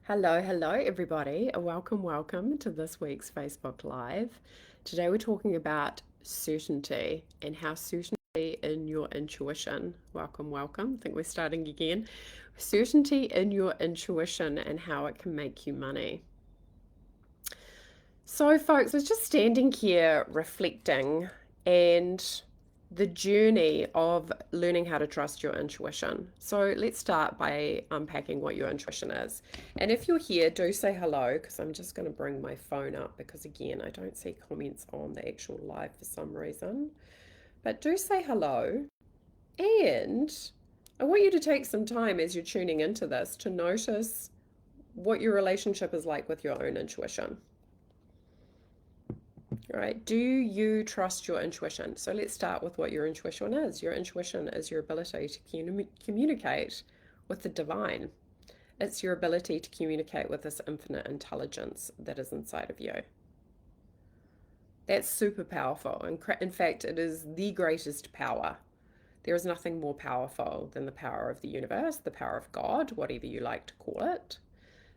Hello, everybody. Welcome to this week's Facebook Live. Today we're talking about certainty and how certainty in your intuition. Welcome. I think we're starting again. Certainty in your intuition and how it can make you money. So, folks, I was just standing here reflecting and the journey of learning how to trust your intuition. So, let's start by unpacking what your intuition is. And if you're here, do say hello because I'm just going to bring my phone up because, again, I don't see comments on the actual live for some reason. But do say hello. And I want you to take some time as you're tuning into this to notice what your relationship is like with your own intuition. All right, do you trust your intuition? So let's start with what your intuition is. Your intuition is your ability to communicate with the divine. It's your ability to communicate with this infinite intelligence that is inside of you. That's super powerful. And in fact, it is the greatest power. There is nothing more powerful than the power of the universe, the power of God, whatever you like to call it.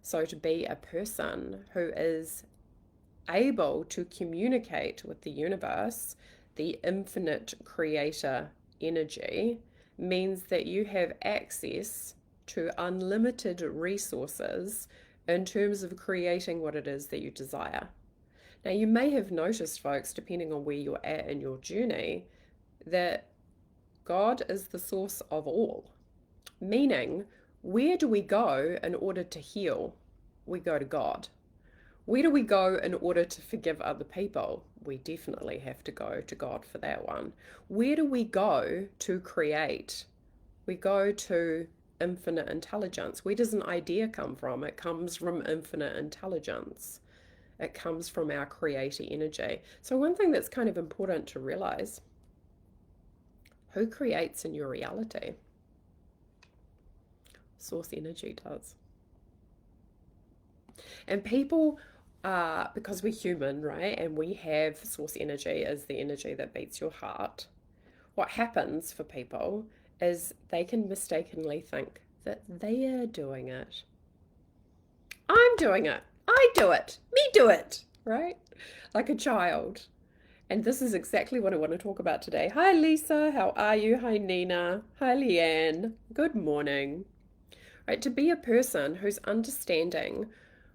So to be a person who is able to communicate with the universe, the infinite creator energy, means that you have access to unlimited resources in terms of creating what it is that you desire. Now, you may have noticed, folks, depending on where you're at in your journey, that God is the source of all, meaning, where do we go in order to heal? We go to God. Where do we go in order to forgive other people? We definitely have to go to God for that one. Where do we go to create? We go to infinite intelligence. Where does an idea come from? It comes from infinite intelligence. It comes from our creator energy. So one thing that's kind of important to realize, who creates in your reality? Source energy does. And people, because we're human, right? And we have source energy as the energy that beats your heart. What happens for people is they can mistakenly think that they are doing it. I'm doing it. I do it. Me do it. Right? Like a child. And this is exactly what I want to talk about today. Hi, Lisa. How are you? Hi, Nina. Hi, Leanne. Good morning. Right? To be a person who's understanding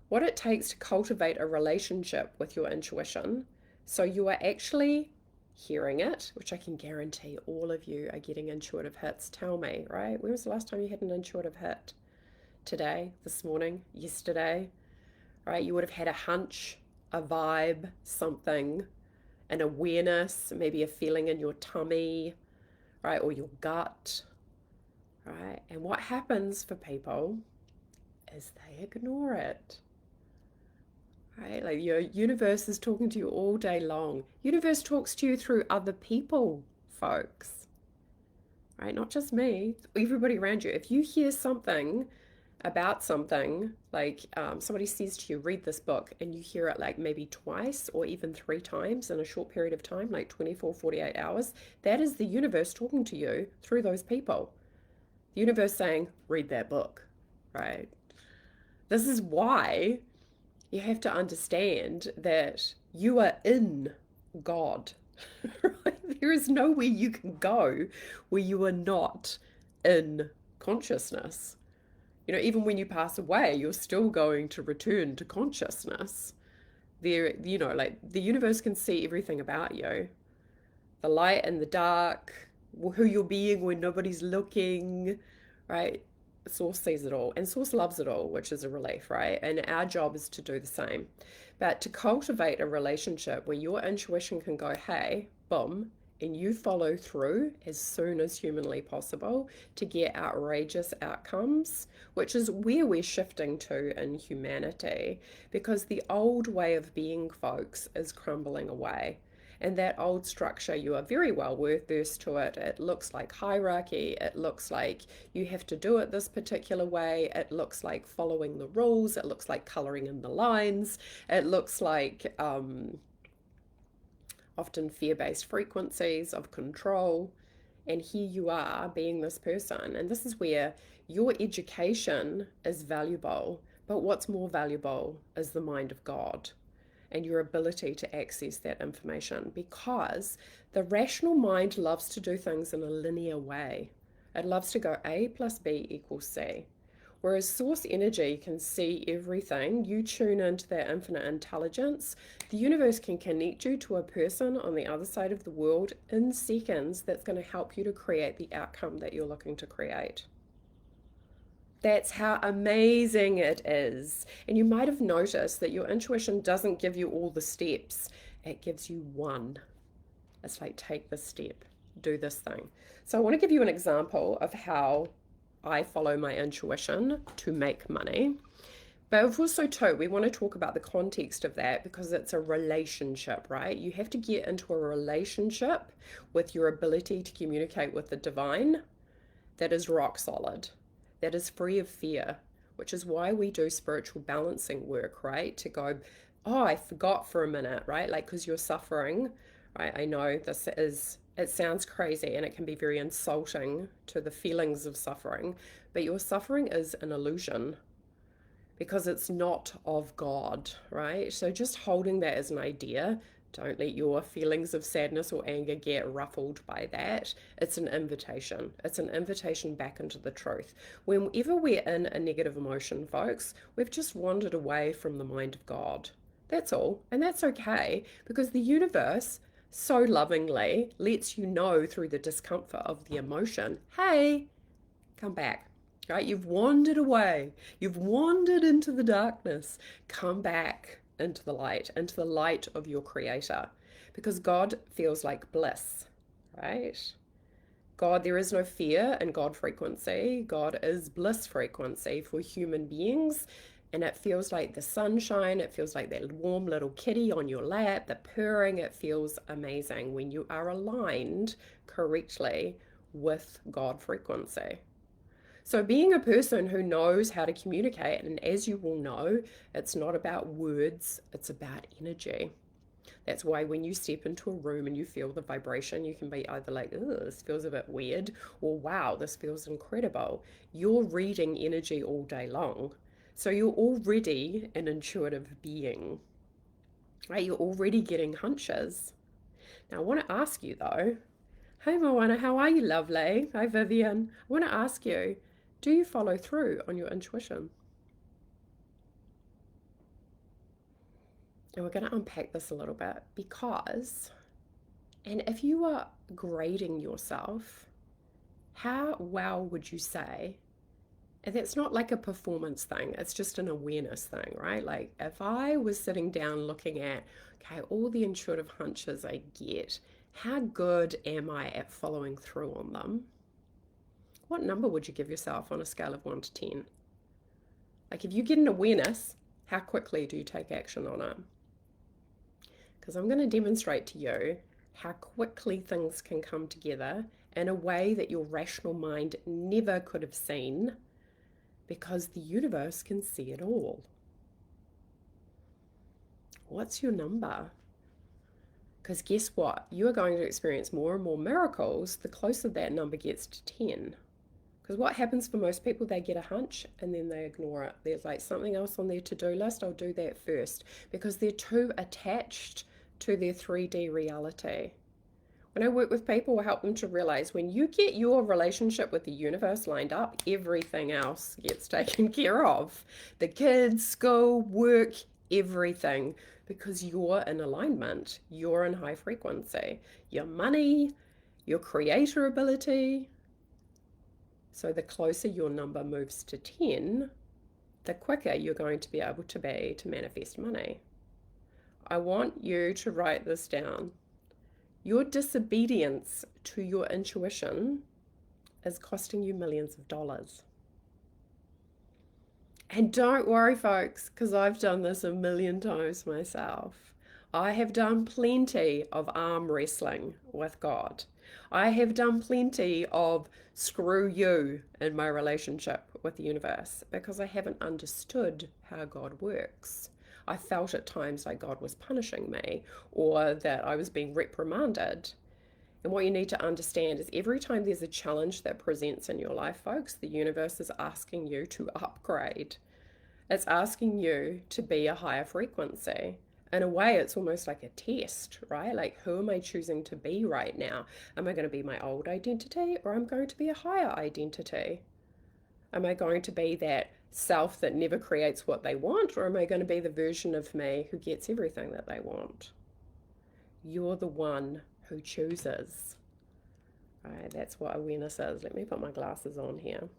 what it takes to cultivate a relationship with your intuition. So you are actually hearing it, which I can guarantee all of you are getting intuitive hits. Tell me, right? When was the last time you had an intuitive hit? Today, this morning, yesterday, right? You would have had a hunch, a vibe, something, an awareness, maybe a feeling in your tummy, right? Or your gut, right? And what happens for people is they ignore it. Right? Like your universe is talking to you all day long. Universe talks to you through other people, folks. Right? Not just me, everybody around you. If you hear something about something, like somebody says to you, read this book, and you hear it like maybe twice or even 3 times in a short period of time, like 24, 48 hours, that is the universe talking to you through those people. The universe saying, read that book, right? This is why you have to understand that you are in God. Right? There is nowhere you can go where you are not in consciousness. You know, even when you pass away, you're still going to return to consciousness. There, you know, like the universe can see everything about you, the light and the dark, who you're being when nobody's looking, right? Source sees it all and Source loves it all, which is a relief, right? And our job is to do the same. But to cultivate a relationship where your intuition can go, hey, boom, and you follow through as soon as humanly possible to get outrageous outcomes, which is where we're shifting to in humanity, because the old way of being, folks, is crumbling away. And that old structure, you are very well versed to it. It looks like hierarchy. It looks like you have to do it this particular way. It looks like following the rules. It looks like coloring in the lines. It looks like often fear-based frequencies of control. And here you are being this person. And this is where your education is valuable, But what's more valuable is the mind of God and your ability to access that information, because the rational mind loves to do things in a linear way. It loves to go A plus B equals C. Whereas source energy can see everything, you tune into that infinite intelligence, the universe can connect you to a person on the other side of the world in seconds that's going to help you to create the outcome that you're looking to create. That's how amazing it is. And you might have noticed that your intuition doesn't give you all the steps, it gives you one. It's like, take this step, do this thing. So, I want to give you an example of how I follow my intuition to make money. But also, too, we want to talk about the context of that because it's a relationship, right? You have to get into a relationship with your ability to communicate with the divine that is rock solid, that is free of fear, which is why we do spiritual balancing work, right? To go, oh, I forgot for a minute, right? Like, because you're suffering, right? I know this is, it sounds crazy and it can be very insulting to the feelings of suffering, but your suffering is an illusion because it's not of God, right? So just holding that as an idea, don't let your feelings of sadness or anger get ruffled by that. It's an invitation. It's an invitation back into the truth. Whenever we're in a negative emotion, folks, we've just wandered away from the mind of God. That's all. And that's okay, because the universe so lovingly lets you know through the discomfort of the emotion, hey, come back. Right? You've wandered away. You've wandered into the darkness. Come back into the light of your creator. Because God feels like bliss, right? God, there is no fear in God frequency. God is bliss frequency for human beings. And it feels like the sunshine. It feels like that warm little kitty on your lap, the purring. It feels amazing when you are aligned correctly with God frequency. So, being a person who knows how to communicate, and as you will know, it's not about words, it's about energy. That's why when you step into a room and you feel the vibration, you can be either like, oh, this feels a bit weird, or wow, this feels incredible. You're reading energy all day long. So, you're already an intuitive being, right? You're already getting hunches. Now, I want to ask you though, hey Moana, how are you, lovely? Hi Vivian. I want to ask you, do you follow through on your intuition? And we're going to unpack this a little bit because, and if you are grading yourself, how well would you say? And that's not like a performance thing, it's just an awareness thing, right? Like if I was sitting down looking at, okay, all the intuitive hunches I get, how good am I at following through on them? What number would you give yourself on a scale of 1 to 10? Like if you get an awareness, how quickly do you take action on it? Because I'm going to demonstrate to you how quickly things can come together in a way that your rational mind never could have seen, because the universe can see it all. What's your number? Because guess what? You are going to experience more and more miracles the closer that number gets to 10. Because what happens for most people, they get a hunch and then they ignore it. There's like something else on their to-do list, I'll do that first, because they're too attached to their 3D reality. When I work with people, I help them to realize when you get your relationship with the universe lined up, everything else gets taken care of. The kids, school, work, everything, because you're in alignment, you're in high frequency. Your money, your creator ability. So the closer your number moves to 10, the quicker you're going to be able to be to manifest money. I want you to write this down. Your disobedience to your intuition is costing you millions of dollars. And don't worry, folks, because I've done this a million times myself. I have done plenty of arm wrestling with God. I have done plenty of screw you in my relationship with the universe because I haven't understood how God works. I felt at times like God was punishing me or that I was being reprimanded. And what you need to understand is every time there's a challenge that presents in your life, folks, the universe is asking you to upgrade. It's asking you to be a higher frequency. In a way, it's almost like a test, right? Like, who am I choosing to be right now? Am I going to be my old identity, or am I going to be a higher identity? Am I going to be that self that never creates what they want, or am I going to be the version of me who gets everything that they want? You're the one who chooses. Right, that's what awareness is. Let me put my glasses on here.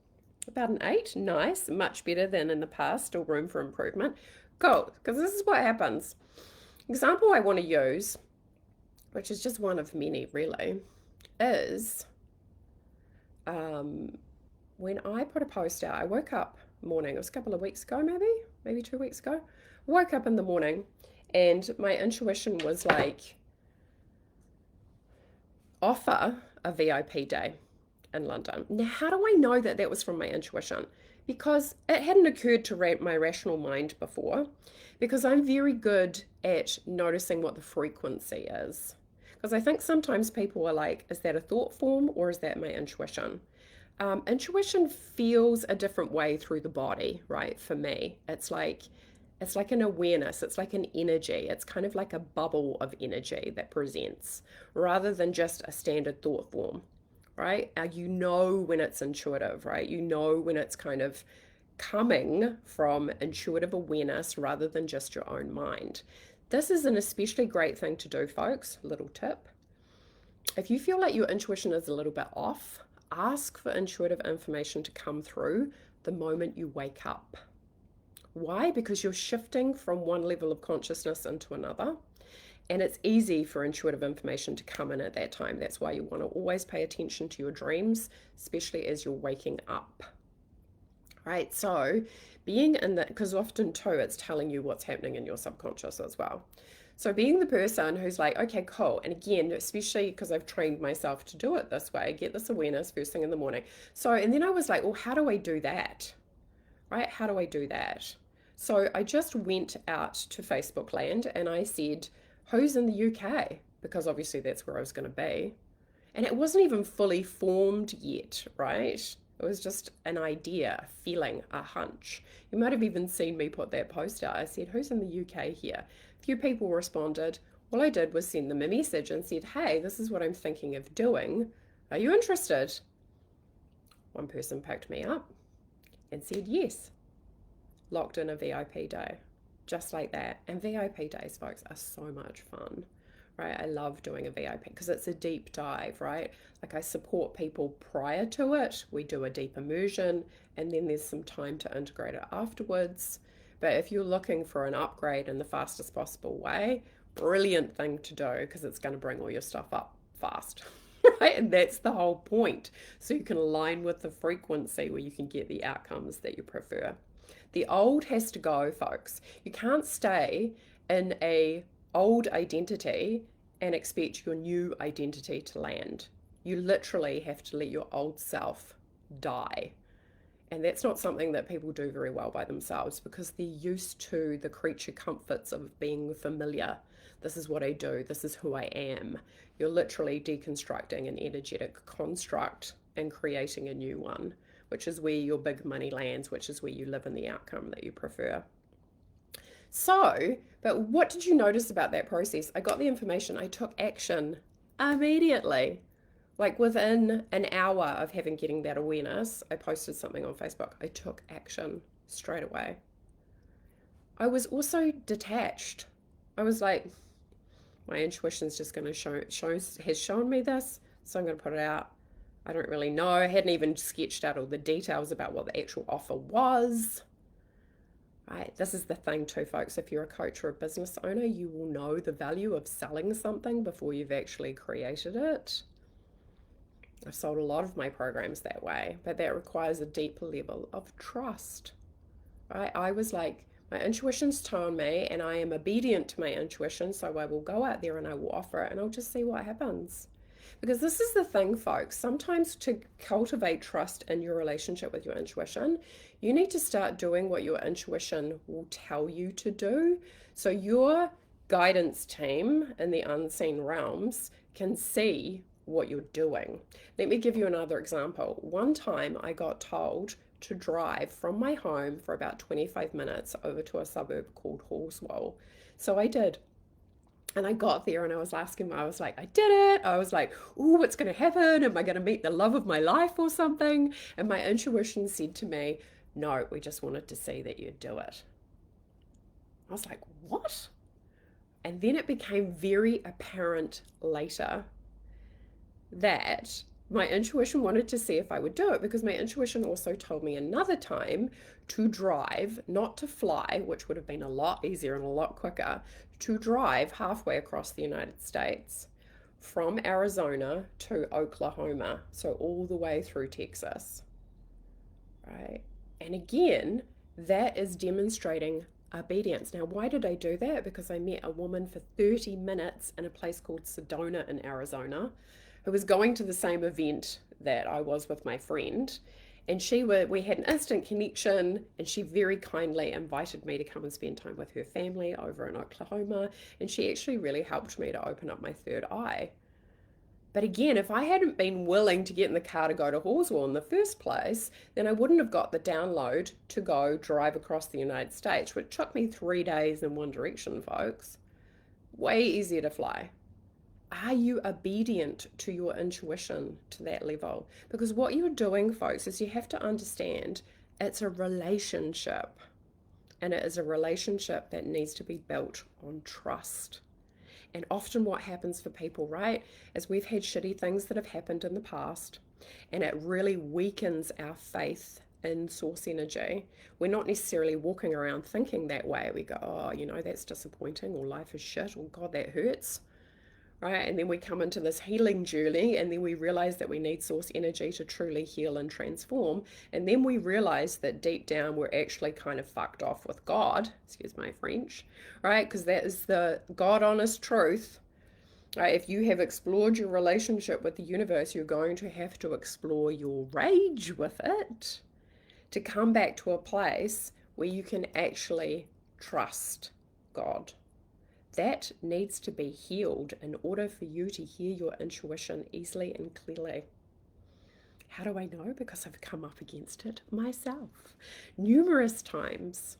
About an 8. Nice. Much better than in the past. Still room for improvement. Cool. Because this is what happens. Example I want to use, which is just one of many really, is when I put a post out. I woke up morning. It was a couple of weeks ago, maybe 2 weeks ago. I woke up in the morning and my intuition was like, offer a VIP day in London. Now, how do I know that that was from my intuition? Because it hadn't occurred to my rational mind before, because I'm very good at noticing what the frequency is. Because I think sometimes people are like, is that a thought form or is that my intuition? Intuition feels a different way through the body, right? For me, it's like an awareness, it's like an energy, it's kind of like a bubble of energy that presents rather than just a standard thought form, right? You know when it's intuitive, right? You know when it's kind of coming from intuitive awareness rather than just your own mind. This is an especially great thing to do, folks. Little tip. If you feel like your intuition is a little bit off, ask for intuitive information to come through the moment you wake up. Why? Because you're shifting from one level of consciousness into another. And it's easy for intuitive information to come in at that time. That's why you want to always pay attention to your dreams, especially as you're waking up. Right? So being in that, because often too, it's telling you what's happening in your subconscious as well. So being the person who's like, okay, cool. And again, especially because I've trained myself to do it this way, get this awareness first thing in the morning. So, and then I was like, well, how do I do that? Right? How do I do that? So I just went out to Facebook land and I said, who's in the UK? Because obviously that's where I was going to be. And it wasn't even fully formed yet, right? It was just an idea, a feeling, a hunch. You might have even seen me put that post out. I said, who's in the UK here? A few people responded. All I did was send them a message and said, hey, this is what I'm thinking of doing. Are you interested? One person picked me up and said yes. Locked in a VIP day, just like that. And VIP days, folks, are so much fun, right? I love doing a VIP because it's a deep dive, right? Like I support people prior to it. We do a deep immersion and then there's some time to integrate it afterwards. But if you're looking for an upgrade in the fastest possible way, brilliant thing to do because it's going to bring all your stuff up fast. Right? And that's the whole point. So you can align with the frequency where you can get the outcomes that you prefer. The old has to go, folks. You can't stay in a old identity and expect your new identity to land. You literally have to let your old self die. And that's not something that people do very well by themselves because they're used to the creature comforts of being familiar. This is what I do. This is who I am. You're literally deconstructing an energetic construct and creating a new one, which is where your big money lands, which is where you live in the outcome that you prefer. So, but what did you notice about that process? I got the information. I took action immediately. Like within an hour of getting that awareness, I posted something on Facebook. I took action straight away. I was also detached. I was like, my intuition's just going to has shown me this, so I'm going to put it out. I don't really know. I hadn't even sketched out all the details about what the actual offer was. Right? This is the thing too, folks. If you're a coach or a business owner, you will know the value of selling something before you've actually created it. I've sold a lot of my programs that way, but that requires a deeper level of trust. Right? I was like, my intuition's told me and I am obedient to my intuition, so I will go out there and I will offer it and I'll just see what happens. Because this is the thing, folks. Sometimes to cultivate trust in your relationship with your intuition, you need to start doing what your intuition will tell you to do. So your guidance team in the unseen realms can see what you're doing. Let me give you another example. One time I got told to drive from my home for about 25 minutes over to a suburb called Horswell. So I did. And I got there and I was asking, I was like, I did it. I was like, oh, what's going to happen? Am I going to meet the love of my life or something? And my intuition said to me, no, we just wanted to see that you'd do it. I was like, what? And then it became very apparent later that my intuition wanted to see if I would do it, because my intuition also told me another time to drive, not to fly, which would have been a lot easier and a lot quicker, to drive halfway across the United States from Arizona to Oklahoma, so all the way through Texas, right? And again, that is demonstrating obedience. Now, why did I do that? Because I met a woman for 30 minutes in a place called Sedona in Arizona, who was going to the same event that I was with my friend. And we had an instant connection, and she very kindly invited me to come and spend time with her family over in Oklahoma. And she actually really helped me to open up my third eye. But again, if I hadn't been willing to get in the car to go to Horswell in the first place, then I wouldn't have got the download to go drive across the United States, which took me 3 days in one direction, folks. Way easier to fly. Are you obedient to your intuition to that level? Because what you're doing, folks, is you have to understand it's a relationship. And it is a relationship that needs to be built on trust. And often what happens for people, right, is we've had shitty things that have happened in the past, and it really weakens our faith in source energy. We're not necessarily walking around thinking that way. We go, oh, that's disappointing, or life is shit, or God, that hurts. Right? And then we come into this healing journey, and then we realize that we need source energy to truly heal and transform. And then we realize that deep down we're actually kind of fucked off with God, excuse my French, right? Because that is the God honest truth. Right? If you have explored your relationship with the universe, you're going to have to explore your rage with it to come back to a place where you can actually trust God. That needs to be healed in order for you to hear your intuition easily and clearly. How do I know? Because I've come up against it myself numerous times,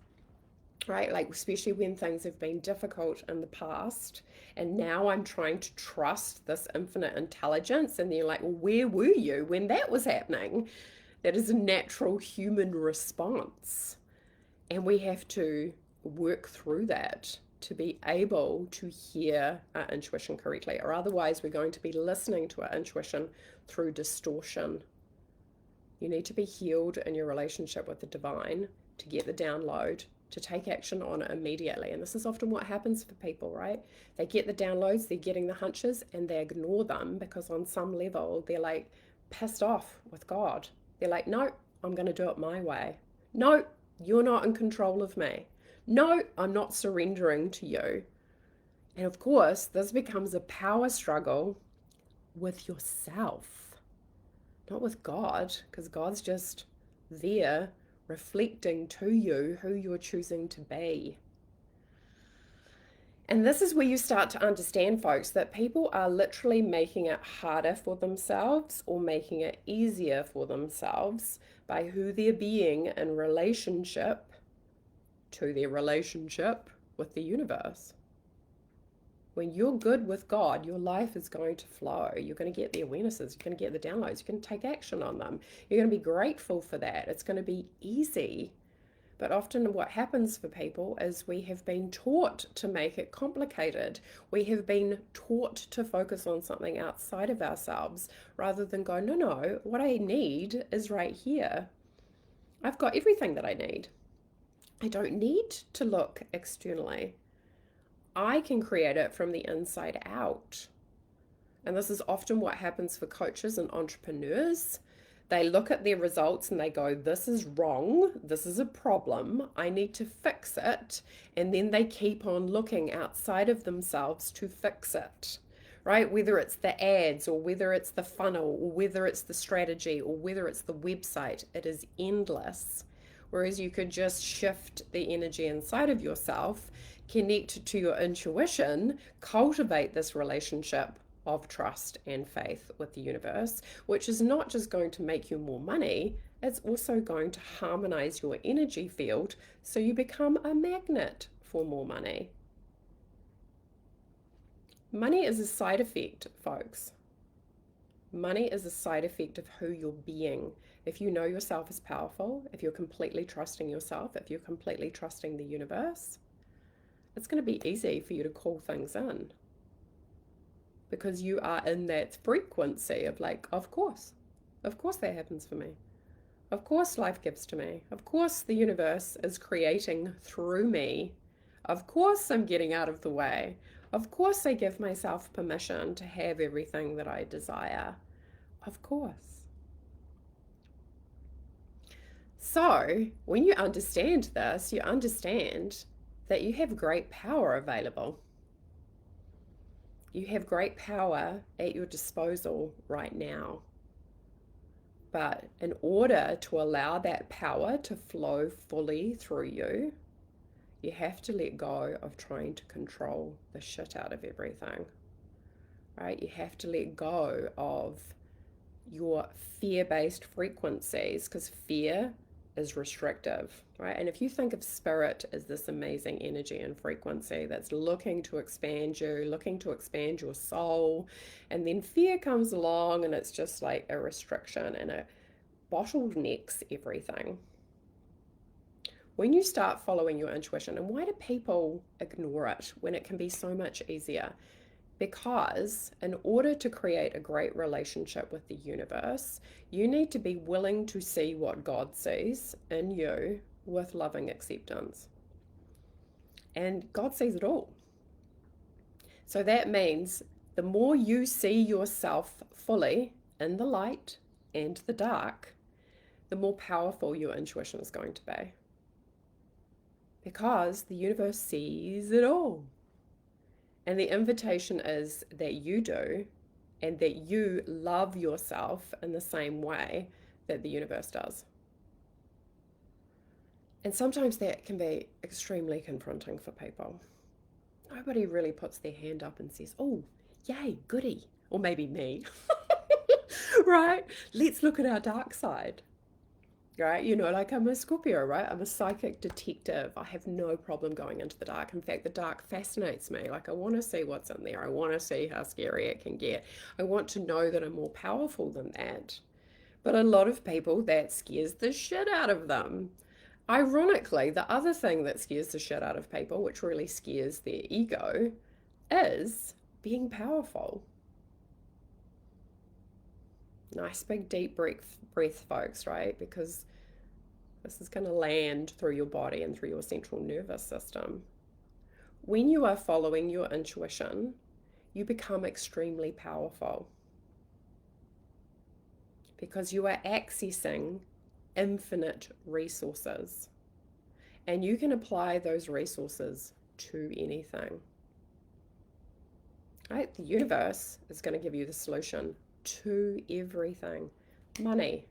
right? Like, especially when things have been difficult in the past, and now I'm trying to trust this infinite intelligence, and they're like, well, where were you when that was happening? That is a natural human response, and we have to work through that to be able to hear our intuition correctly, or otherwise we're going to be listening to our intuition through distortion. You need to be healed in your relationship with the divine to get the download, to take action on it immediately. And this is often what happens for people, right? They get the downloads, they're getting the hunches, and they ignore them because on some level they're like pissed off with God. They're like, no, I'm going to do it my way. No, you're not in control of me. No, I'm not surrendering to you. And of course, this becomes a power struggle with yourself, not with God, because God's just there reflecting to you who you're choosing to be. And this is where you start to understand, folks, that people are literally making it harder for themselves or making it easier for themselves by who they're being in relationship to their relationship with the universe. When you're good with God, your life is going to flow. You're going to get the awarenesses, you're going to get the downloads, you're going to take action on them. You're going to be grateful for that. It's going to be easy. But often what happens for people is we have been taught to make it complicated. We have been taught to focus on something outside of ourselves rather than go, no, what I need is right here. I've got everything that I need. I don't need to look externally. I can create it from the inside out. And this is often what happens for coaches and entrepreneurs. They look at their results and they go, this is wrong. This is a problem. I need to fix it. And then they keep on looking outside of themselves to fix it, right? Whether it's the ads or whether it's the funnel or whether it's the strategy or whether it's the website, it is endless. Whereas you could just shift the energy inside of yourself, connect to your intuition, cultivate this relationship of trust and faith with the universe, which is not just going to make you more money, it's also going to harmonize your energy field so you become a magnet for more money. Money is a side effect, folks. Money is a side effect of who you're being. If you know yourself as powerful, if you're completely trusting yourself, if you're completely trusting the universe, it's going to be easy for you to call things in because you are in that frequency of like, of course that happens for me. Of course life gives to me. Of course the universe is creating through me. Of course I'm getting out of the way. Of course I give myself permission to have everything that I desire. Of course. So when you understand this, you understand that you have great power available. You have great power at your disposal right now. But in order to allow that power to flow fully through you, you have to let go of trying to control the shit out of everything, right? You have to let go of your fear-based frequencies because fear is restrictive, right? And if you think of spirit as this amazing energy and frequency that's looking to expand you, looking to expand your soul, and then fear comes along and it's just like a restriction and it bottlenecks everything. When you start following your intuition, and why do people ignore it when it can be so much easier? Because in order to create a great relationship with the universe, you need to be willing to see what God sees in you with loving acceptance. And God sees it all. So that means the more you see yourself fully in the light and the dark, the more powerful your intuition is going to be. Because the universe sees it all. And the invitation is that you do, and that you love yourself in the same way that the universe does. And sometimes that can be extremely confronting for people. Nobody really puts their hand up and says, oh, yay, goody. Or maybe me. Right? Let's look at our dark side. Right? You know, like I'm a Scorpio, right? I'm a psychic detective. I have no problem going into the dark. In fact, the dark fascinates me. Like I want to see what's in there. I want to see how scary it can get. I want to know that I'm more powerful than that. But a lot of people, that scares the shit out of them. Ironically, the other thing that scares the shit out of people, which really scares their ego, is being powerful. Nice big deep breath, folks, right? Because this is going to land through your body and through your central nervous system. When you are following your intuition, you become extremely powerful because you are accessing infinite resources and you can apply those resources to anything. Right? The universe is going to give you the solution to everything. Money,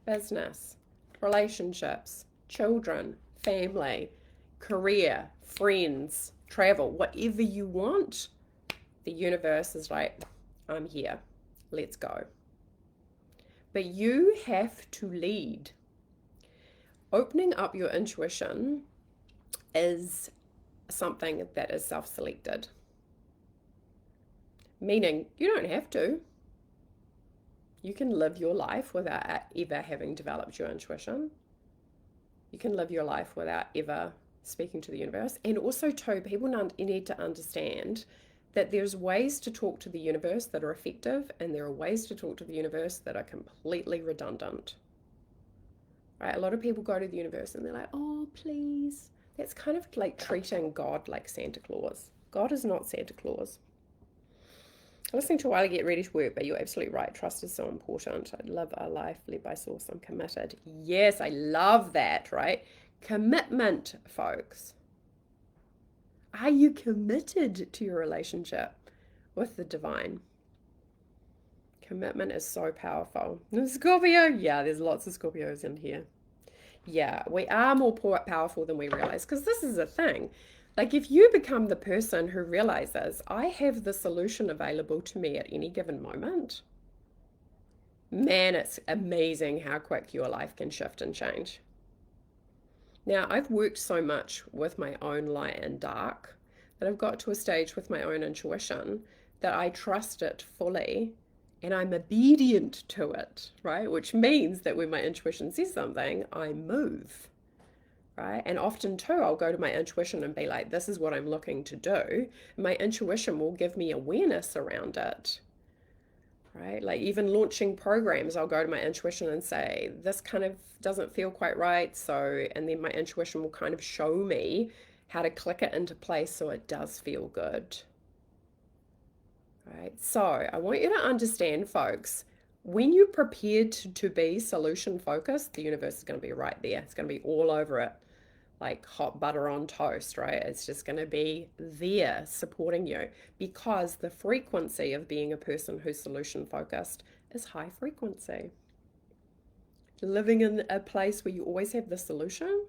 business, relationships, children, family, career, friends, travel, whatever you want, the universe is like, I'm here, let's go. But you have to lead. Opening up your intuition is something that is self-selected. Meaning, you don't have to. You can live your life without ever having developed your intuition. You can live your life without ever speaking to the universe. And also, too, people need to understand that there's ways to talk to the universe that are effective, and there are ways to talk to the universe that are completely redundant. Right? A lot of people go to the universe and they're like, oh, please. That's kind of like treating God like Santa Claus. God is not Santa Claus. I'm listening to while I get ready to work, but you're absolutely right. Trust is so important. I live a life led by source. I'm committed. Yes, I love that, right? Commitment, folks. Are you committed to your relationship with the divine? Commitment is so powerful. Scorpio? Yeah, there's lots of Scorpios in here. Yeah, we are more powerful than we realize, because this is a thing. Like if you become the person who realizes I have the solution available to me at any given moment, Man, it's amazing how quick your life can shift and change. Now, I've worked so much with my own light and dark that I've got to a stage with my own intuition that I trust it fully and I'm obedient to it, right? Which means that when my intuition says something, I move, right? And often too, I'll go to my intuition and be like, this is what I'm looking to do. My intuition will give me awareness around it, right? Like even launching programs, I'll go to my intuition and say, this kind of doesn't feel quite right. So, and then my intuition will kind of show me how to click it into place so it does feel good, right? So, I want you to understand, folks, when you're prepared to be solution focused, the universe is going to be right there. It's going to be all over it like hot butter on toast, right? It's just going to be there supporting you because the frequency of being a person who's solution focused is high frequency. Living in a place where you always have the solution,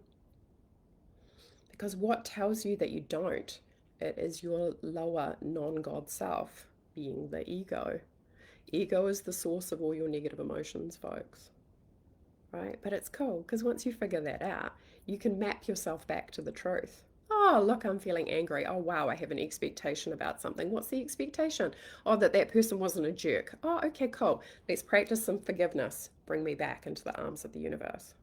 because what tells you that you don't? It is your lower non-God self being the ego. Ego is the source of all your negative emotions, folks. Right? But it's cool because once you figure that out, you can map yourself back to the truth. Oh, look, I'm feeling angry. Oh, wow, I have an expectation about something. What's the expectation? Oh, that that person wasn't a jerk. Oh, okay, cool. Let's practice some forgiveness. Bring me back into the arms of the universe.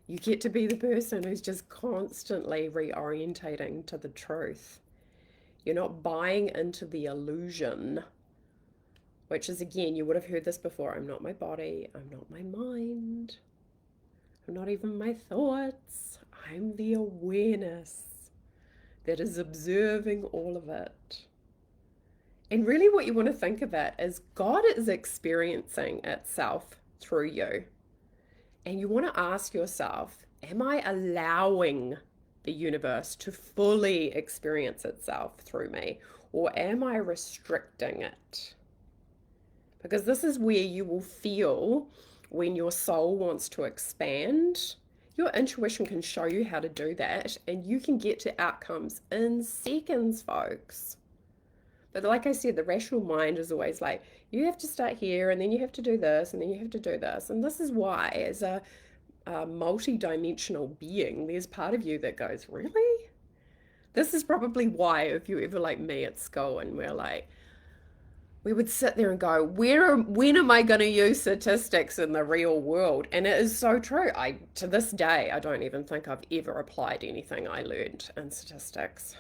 You get to be the person who's just constantly reorientating to the truth. You're not buying into the illusion, which is, again, you would have heard this before. I'm not my body. I'm not my mind. I'm not even my thoughts. I'm the awareness that is observing all of it. And really, what you want to think of it is God is experiencing itself through you. And you want to ask yourself, am I allowing the universe to fully experience itself through me? Or am I restricting it? Because this is where you will feel when your soul wants to expand. Your intuition can show you how to do that, and you can get to outcomes in seconds, folks. But like I said, the rational mind is always like, you have to start here, and then you have to do this, and then you have to do this. And this is why, as a multi-dimensional being, there's part of you that goes, really? This is probably why, if you're ever like me at school, and we're like, we would sit there and go, when am I going to use statistics in the real world? And it is so true. To this day, I don't even think I've ever applied anything I learned in statistics.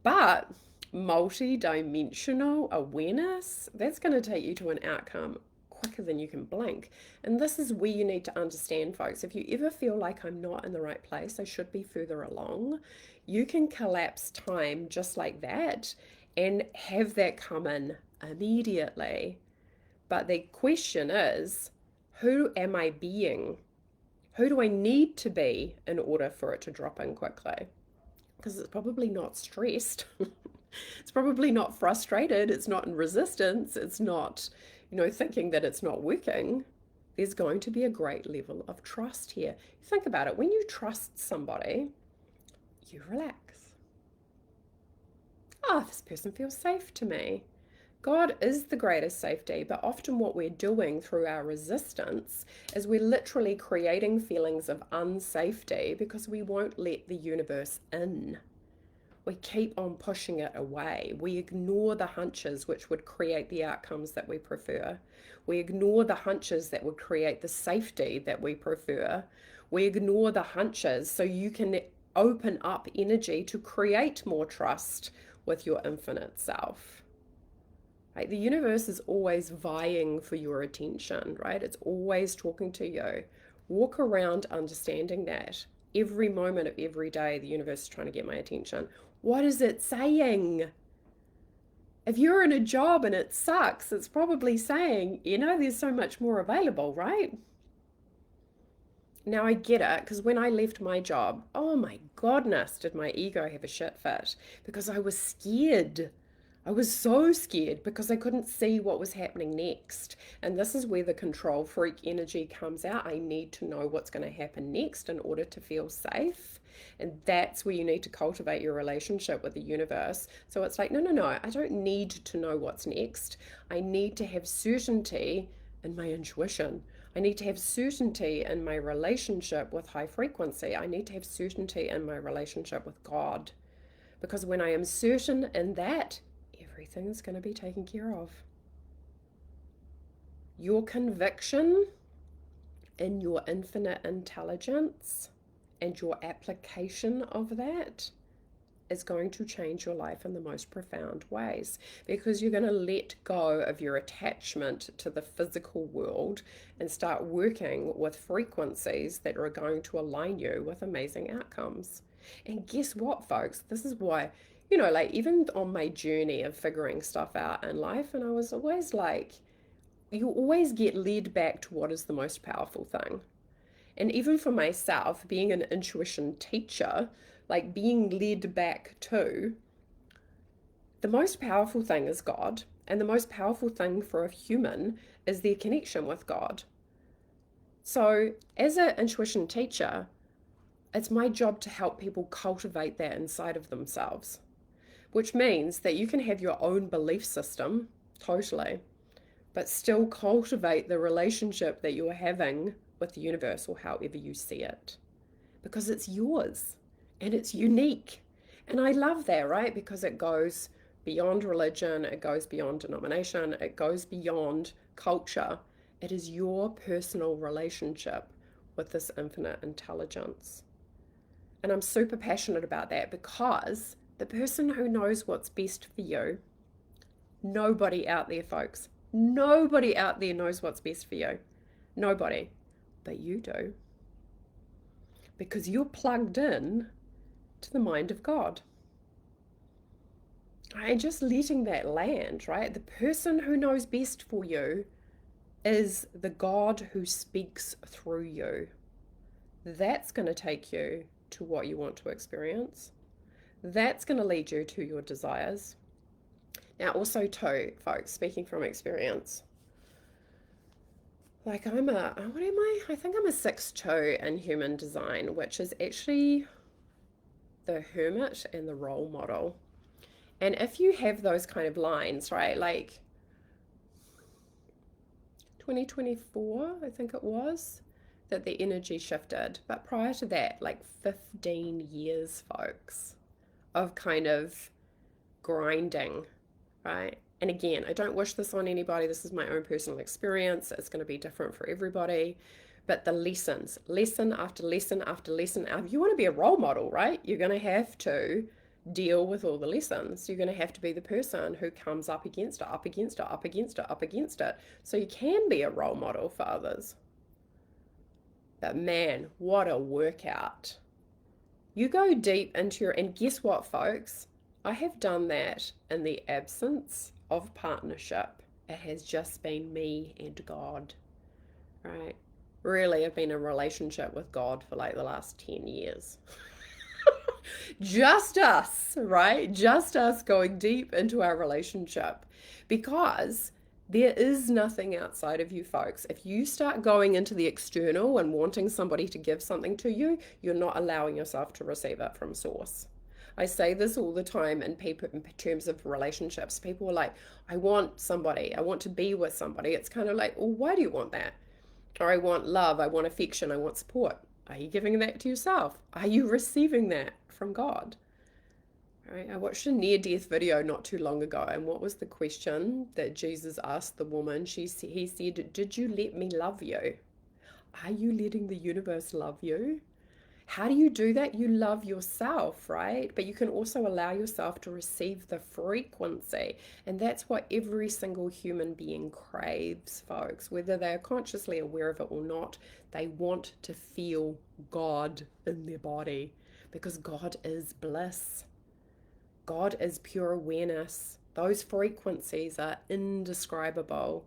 But multi-dimensional awareness, that's going to take you to an outcome quicker than you can blink. And this is where you need to understand, folks. If you ever feel like I'm not in the right place, I should be further along, you can collapse time just like that and have that come in immediately. But the question is, who am I being? Who do I need to be in order for it to drop in quickly? Because it's probably not stressed. It's probably not frustrated. It's not in resistance. It's not, thinking that it's not working. There's going to be a great level of trust here. Think about it. When you trust somebody, you relax. Oh, this person feels safe to me. God is the greatest safety, but often what we're doing through our resistance is we're literally creating feelings of unsafety because we won't let the universe in. We keep on pushing it away. We ignore the hunches which would create the outcomes that we prefer. We ignore the hunches that would create the safety that we prefer. We ignore the hunches so you can open up energy to create more trust with your infinite self. Right? The universe is always vying for your attention, right? It's always talking to you. Walk around understanding that. Every moment of every day, the universe is trying to get my attention. What is it saying? If you're in a job and it sucks, it's probably saying, there's so much more available, right? Now I get it, because when I left my job, oh my goodness, did my ego have a shit fit because I was scared. I was so scared because I couldn't see what was happening next. And this is where the control freak energy comes out. I need to know what's going to happen next in order to feel safe. And that's where you need to cultivate your relationship with the universe. So it's like, no, no, no, I don't need to know what's next. I need to have certainty in my intuition. I need to have certainty in my relationship with high frequency. I need to have certainty in my relationship with God. Because when I am certain in that, everything is going to be taken care of. Your conviction in your infinite intelligence and your application of that is going to change your life in the most profound ways, because you're going to let go of your attachment to the physical world and start working with frequencies that are going to align you with amazing outcomes. And guess what, folks? This is why, like even on my journey of figuring stuff out in life, and I was always like, you always get led back to what is the most powerful thing. And even for myself, being an intuition teacher, like being led back to the most powerful thing is God. And the most powerful thing for a human is their connection with God. So, as an intuition teacher, it's my job to help people cultivate that inside of themselves, which means that you can have your own belief system, totally, but still cultivate the relationship that you're having with the universe or however you see it, because it's yours and it's unique. And I love that, right? Because it goes beyond religion, it goes beyond denomination, it goes beyond culture. It is your personal relationship with this infinite intelligence. And I'm super passionate about that, because the person who knows what's best for you, nobody out there, folks, nobody out there knows what's best for you. Nobody. But you do. Because you're plugged in to the mind of God. And just letting that land, right? The person who knows best for you is the God who speaks through you. That's going to take you to what you want to experience. That's going to lead you to your desires. Now, also, too, folks, speaking from experience, like what am I? I think I'm a 6'2" in human design, which is actually the hermit and the role model. And if you have those kind of lines, right, like 2024, I think it was, that the energy shifted. But prior to that, like 15 years, folks, of kind of grinding, right? And again, I don't wish this on anybody. This is my own personal experience. It's going to be different for everybody. But the lessons, lesson after lesson after lesson, if you want to be a role model, right? You're going to have to deal with all the lessons. You're going to have to be the person who comes up against it, up against it, up against it, up against it. So you can be a role model for others. But man, what a workout. You go deep into your, and guess what, folks? I have done that in the absence of partnership. It has just been me and God, right? Really, I've been in a relationship with God for like the last 10 years. Just us, right? Just us going deep into our relationship, because there is nothing outside of you, folks. If you start going into the external and wanting somebody to give something to you, you're not allowing yourself to receive it from source. I say this all the time in terms of relationships. People are like, I want somebody, I want to be with somebody. It's kind of like, well, why do you want that? Or I want love, I want affection, I want support. Are you giving that to yourself? Are you receiving that from God? Right? I watched a near-death video not too long ago, and what was the question that Jesus asked the woman? He said, did you let me love you? Are you letting the universe love you? How do you do that? You love yourself, right? But you can also allow yourself to receive the frequency. And that's what every single human being craves, folks. Whether they are consciously aware of it or not, they want to feel God in their body, because God is bliss. God is pure awareness. Those frequencies are indescribable.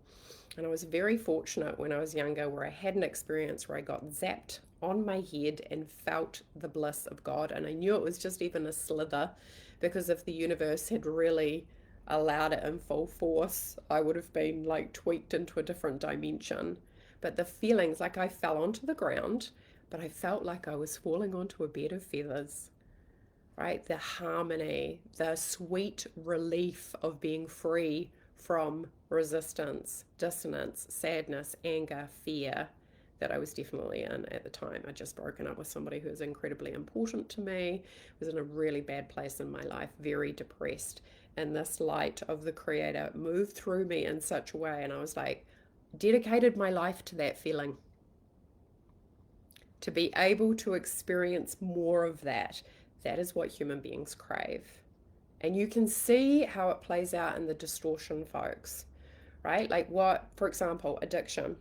And I was very fortunate when I was younger where I had an experience where I got zapped on my head and felt the bliss of God. And I knew it was just even a slither, because if the universe had really allowed it in full force, I would have been like tweaked into a different dimension. But the feelings, like I fell onto the ground, but I felt like I was falling onto a bed of feathers, right? The harmony, the sweet relief of being free from resistance, dissonance, sadness, anger, fear that I was definitely in at the time. I'd just broken up with somebody who was incredibly important to me, was in a really bad place in my life, very depressed. And this light of the Creator moved through me in such a way, and I was like, dedicated my life to that feeling, to be able to experience more of that. That is what human beings crave. And you can see how it plays out in the distortion, folks, right? Like, what, for example, addiction,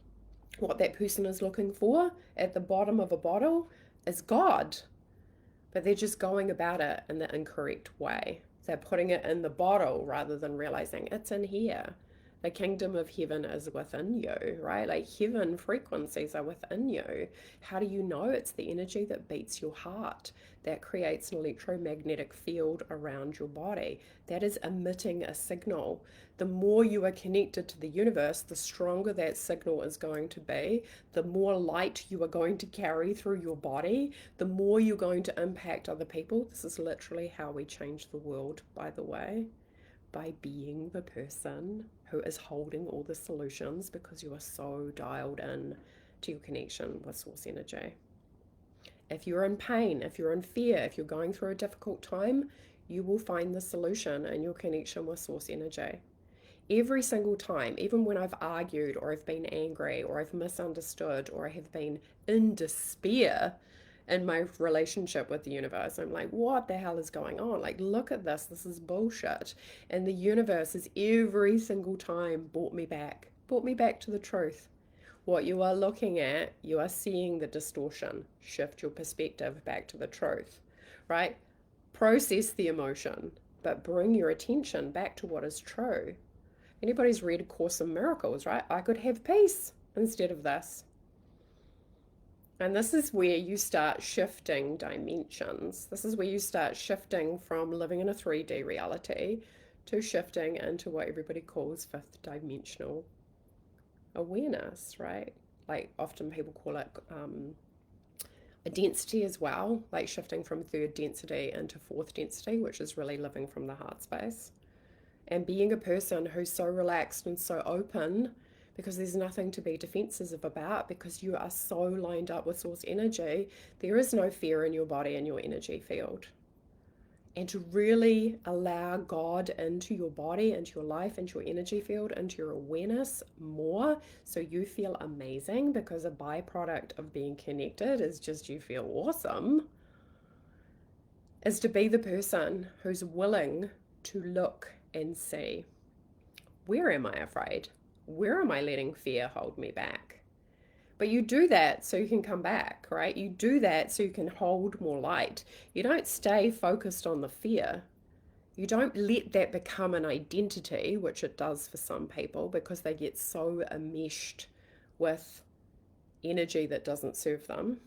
what that person is looking for at the bottom of a bottle is God, but they're just going about it in the incorrect way. They're putting it in the bottle rather than realizing it's in here. The kingdom of heaven is within you, right? Like, heaven frequencies are within you. How do you know? It's the energy that beats your heart, that creates an electromagnetic field around your body, that is emitting a signal. The more you are connected to the universe, the stronger that signal is going to be, the more light you are going to carry through your body, the more you're going to impact other people. This is literally how we change the world, by the way, by being the person who is holding all the solutions, because you are so dialed in to your connection with source energy. If you're in pain, if you're in fear, if you're going through a difficult time, you will find the solution in your connection with source energy. Every single time, even when I've argued or I've been angry or I've misunderstood or I have been in despair in my relationship with the universe, I'm like, what the hell is going on? Like, look at this. This is bullshit. And the universe has every single time brought me back to the truth. What you are looking at, you are seeing the distortion. Shift your perspective back to the truth, right? Process the emotion, but bring your attention back to what is true. Anybody's read A Course in Miracles, right? I could have peace instead of this. And this is where you start shifting dimensions. This is where you start shifting from living in a 3D reality to shifting into what everybody calls fifth dimensional awareness, right? Like, often people call it a density as well, like shifting from third density into fourth density, which is really living from the heart space. And being a person who's so relaxed and so open, because there's nothing to be defensive about, because you are so lined up with source energy, there is no fear in your body and your energy field. And to really allow God into your body, into your life, into your energy field, into your awareness more, so you feel amazing, because a byproduct of being connected is just you feel awesome, is to be the person who's willing to look and see, where am I afraid? Where am I letting fear hold me back? But you do that so you can come back, right? You do that so you can hold more light. You don't stay focused on the fear. You don't let that become an identity, which it does for some people, because they get so enmeshed with energy that doesn't serve them.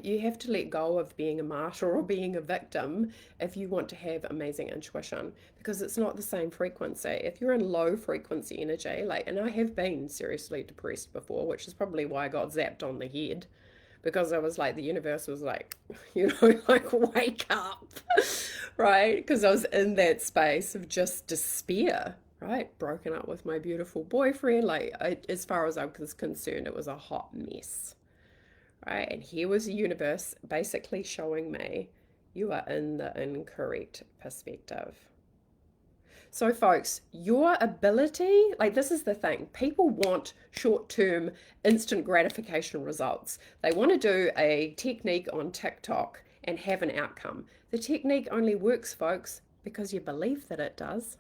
You have to let go of being a martyr or being a victim if you want to have amazing intuition, because it's not the same frequency. If you're in low frequency energy, like, and I have been seriously depressed before, which is probably why I got zapped on the head, because I was like, the universe was like, like, wake up, right? Because I was in that space of just despair, right? Broken up with my beautiful boyfriend. Like, as far as I was concerned, it was a hot mess. Right? And here was the universe basically showing me, you are in the incorrect perspective. So, folks, your ability, like, this is the thing. People want short-term, instant gratification results. They want to do a technique on TikTok and have an outcome. The technique only works, folks, because you believe that it does.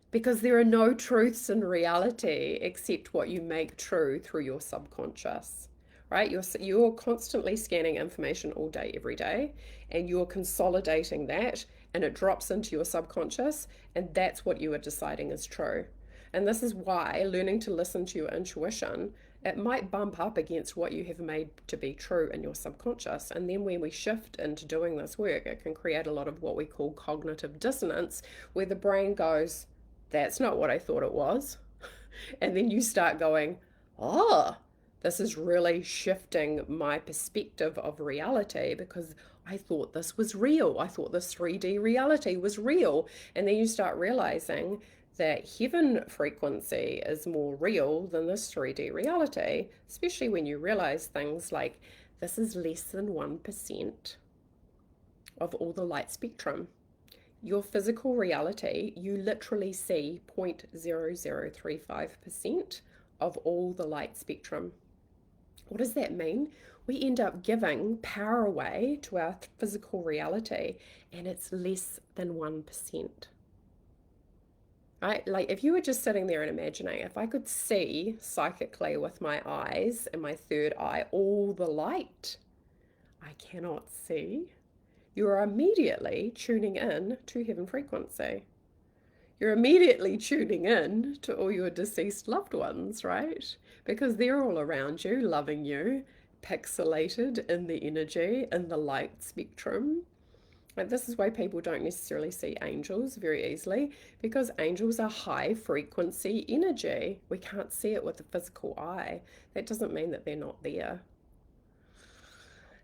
Because there are no truths in reality except what you make true through your subconscious. Right? You're constantly scanning information all day, every day, and you're consolidating that, and it drops into your subconscious, and that's what you are deciding is true. And this is why learning to listen to your intuition it might bump up against what you have made to be true in your subconscious. And then when we shift into doing this work, it can create a lot of what we call cognitive dissonance, where the brain goes, that's not what I thought it was. And then you start going, oh, this is really shifting my perspective of reality because I thought this was real. I thought this 3D reality was real. And then you start realizing that heaven frequency is more real than this 3D reality, especially when you realize things like this is less than 1% of all the light spectrum. Your physical reality, you literally see 0.0035% of all the light spectrum. What does that mean? We end up giving power away to our physical reality, and it's less than 1%. Right? Like if you were just sitting there and imagining, if I could see psychically with my eyes and my third eye all the light I cannot see, you are immediately tuning in to heaven frequency. You're immediately tuning in to all your deceased loved ones, right? Because they're all around you, loving you, pixelated in the energy, in the light spectrum. And this is why people don't necessarily see angels very easily, because angels are high frequency energy. We can't see it with the physical eye. That doesn't mean that they're not there.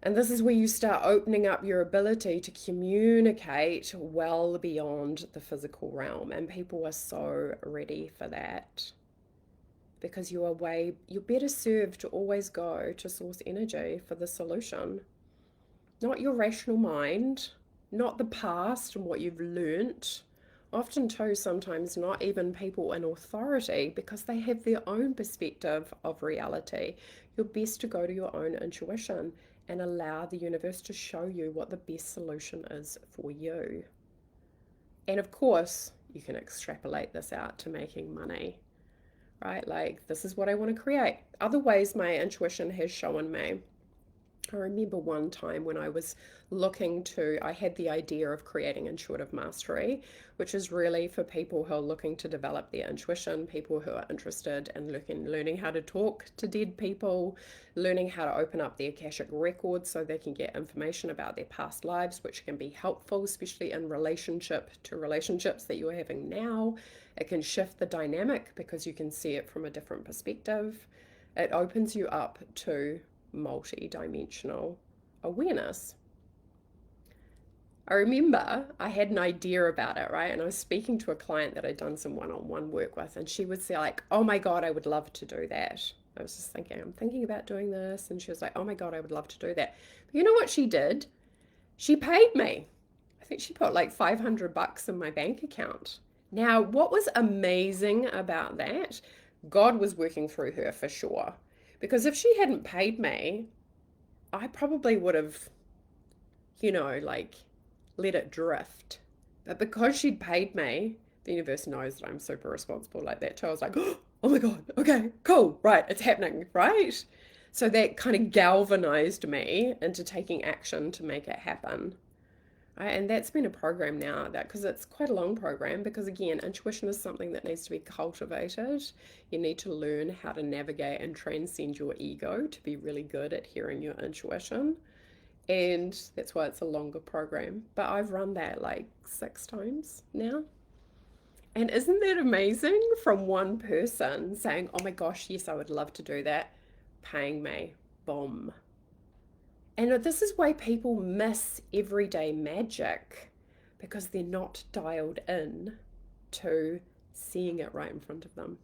And this is where you start opening up your ability to communicate well beyond the physical realm. And people are so ready for that because you're better served to always go to source energy for the solution. Not your rational mind, not the past and what you've learnt. Often too, sometimes not even people in authority because they have their own perspective of reality. You're best to go to your own intuition and allow the universe to show you what the best solution is for you. And of course, you can extrapolate this out to making money, right? Like, this is what I want to create. Other ways my intuition has shown me. I remember one time when I had the idea of creating intuitive mastery, which is really for people who are looking to develop their intuition, people who are interested in learning how to talk to dead people, learning how to open up the Akashic records so they can get information about their past lives, which can be helpful, especially in relationships that you're having now. It can shift the dynamic because you can see it from a different perspective. It opens you up to multi-dimensional awareness. I remember I had an idea about it, right? And I was speaking to a client that I'd done some one-on-one work with, and she would say like, oh my God, I would love to do that. I was just thinking, I'm thinking about doing this. And she was like, oh my God, I would love to do that. But you know what she did? She paid me. I think she put like $500 in my bank account. Now, what was amazing about that? God was working through her for sure. Because if she hadn't paid me, I probably would have, like let it drift. But because she'd paid me, the universe knows that I'm super responsible like that too. I was like, oh my God, okay, cool, right, it's happening, right? So that kind of galvanized me into taking action to make it happen. Right? And that's been a program now because it's quite a long program because again, intuition is something that needs to be cultivated. You need to learn how to navigate and transcend your ego to be really good at hearing your intuition. And that's why it's a longer program. But I've run that like 6 times now. And isn't that amazing? From one person saying, oh my gosh, yes, I would love to do that, paying me, boom. And this is why people miss everyday magic because they're not dialed in to seeing it right in front of them.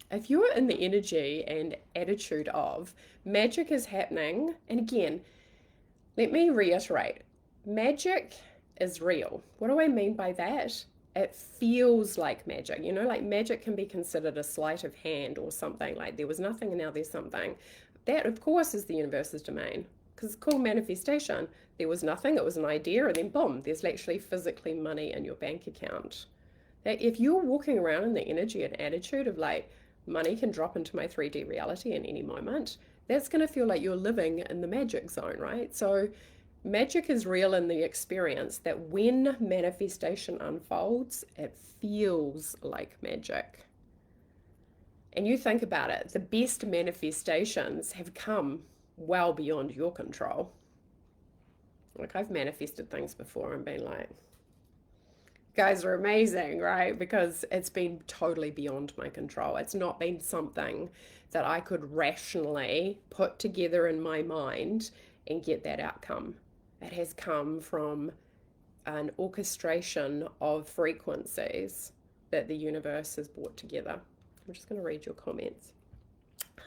If you're in the energy and attitude of magic is happening, and again, let me reiterate, magic is real. What do I mean by that? It feels like magic. Like magic can be considered a sleight of hand or something, like there was nothing and now there's something. That, of course, is the universe's domain because it's called manifestation. There was nothing, it was an idea, and then boom, there's actually physically money in your bank account. That if you're walking around in the energy and attitude of like, money can drop into my 3D reality in any moment, that's going to feel like you're living in the magic zone, right? So magic is real in the experience that when manifestation unfolds, it feels like magic. And you think about it, the best manifestations have come well beyond your control. Like I've manifested things before and been like, guys are amazing, right? Because it's been totally beyond my control. It's not been something that I could rationally put together in my mind and get that outcome. It has come from an orchestration of frequencies that the universe has brought together. I'm just going to read your comments.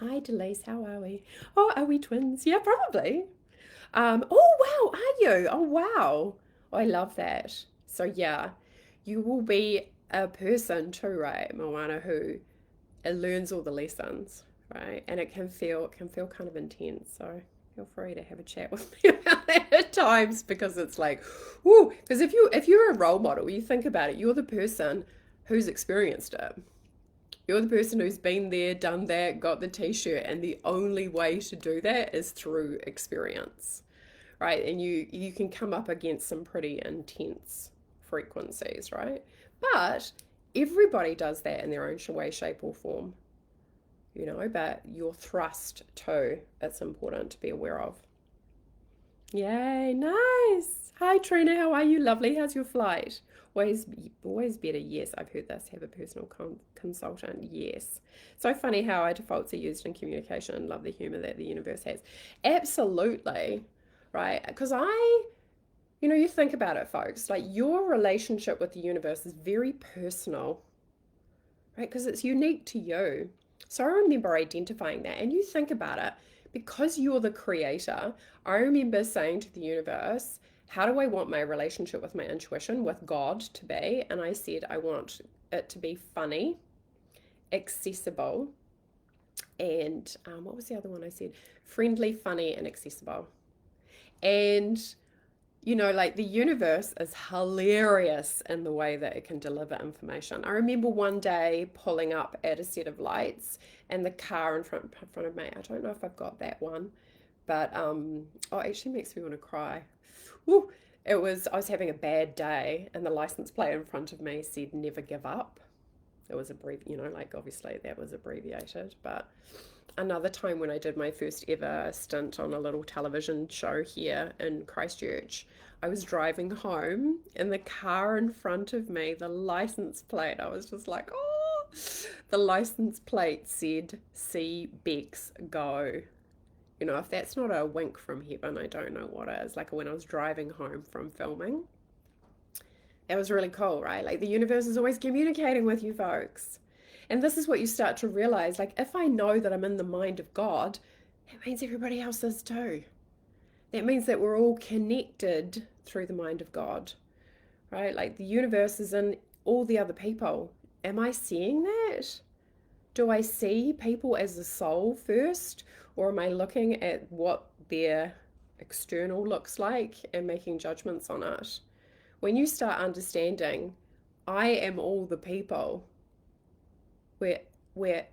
Hi, Delise, how are we? Oh, are we twins? Yeah, probably. Oh, wow, are you? Oh, wow. Oh, I love that. So, yeah, you will be a person too, right, Moana, who learns all the lessons, right? And it can feel kind of intense. So feel free to have a chat with me about that at times because it's like, whoo, because if you're a role model, you think about it, you're the person who's experienced it. You're the person who's been there, done that, got the t-shirt, and the only way to do that is through experience, right? And you can come up against some pretty intense frequencies, right? But everybody does that in their own way, shape, or form, but your thrust too, it's important to be aware of. Yay, nice. Hi Trina, how are you? Lovely. How's your flight? Always, always better. Yes, I've heard this. Have a personal consultant. Yes. So funny how our defaults are used in communication. Love the humor that the universe has. Absolutely, right? Because you think about it, folks. Like your relationship with the universe is very personal, right? Because it's unique to you. So I remember identifying that, and you think about it, because you're the creator. I remember saying to the universe, how do I want my relationship with my intuition, with God to be? And I said, I want it to be funny, accessible, and what was the other one I said? Friendly, funny, and accessible. And like the universe is hilarious in the way that it can deliver information. I remember one day pulling up at a set of lights and the car in front of me. I don't know if I've got that one, but oh, it actually makes me want to cry. Woo. I was having a bad day and the license plate in front of me said never give up. It was like obviously that was abbreviated, but another time when I did my first ever stint on a little television show here in Christchurch, I was driving home and the car in front of me, the license plate, I was just like, oh, the license plate said, see Bex go. If that's not a wink from heaven, I don't know what is. Like when I was driving home from filming, that was really cool, right? Like the universe is always communicating with you folks. And this is what you start to realize. Like, if I know that I'm in the mind of God, that means everybody else is too. That means that we're all connected through the mind of God, right? Like the universe is in all the other people. Am I seeing that? Do I see people as the soul first? Or am I looking at what their external looks like and making judgments on it? When you start understanding, I am all the people, we're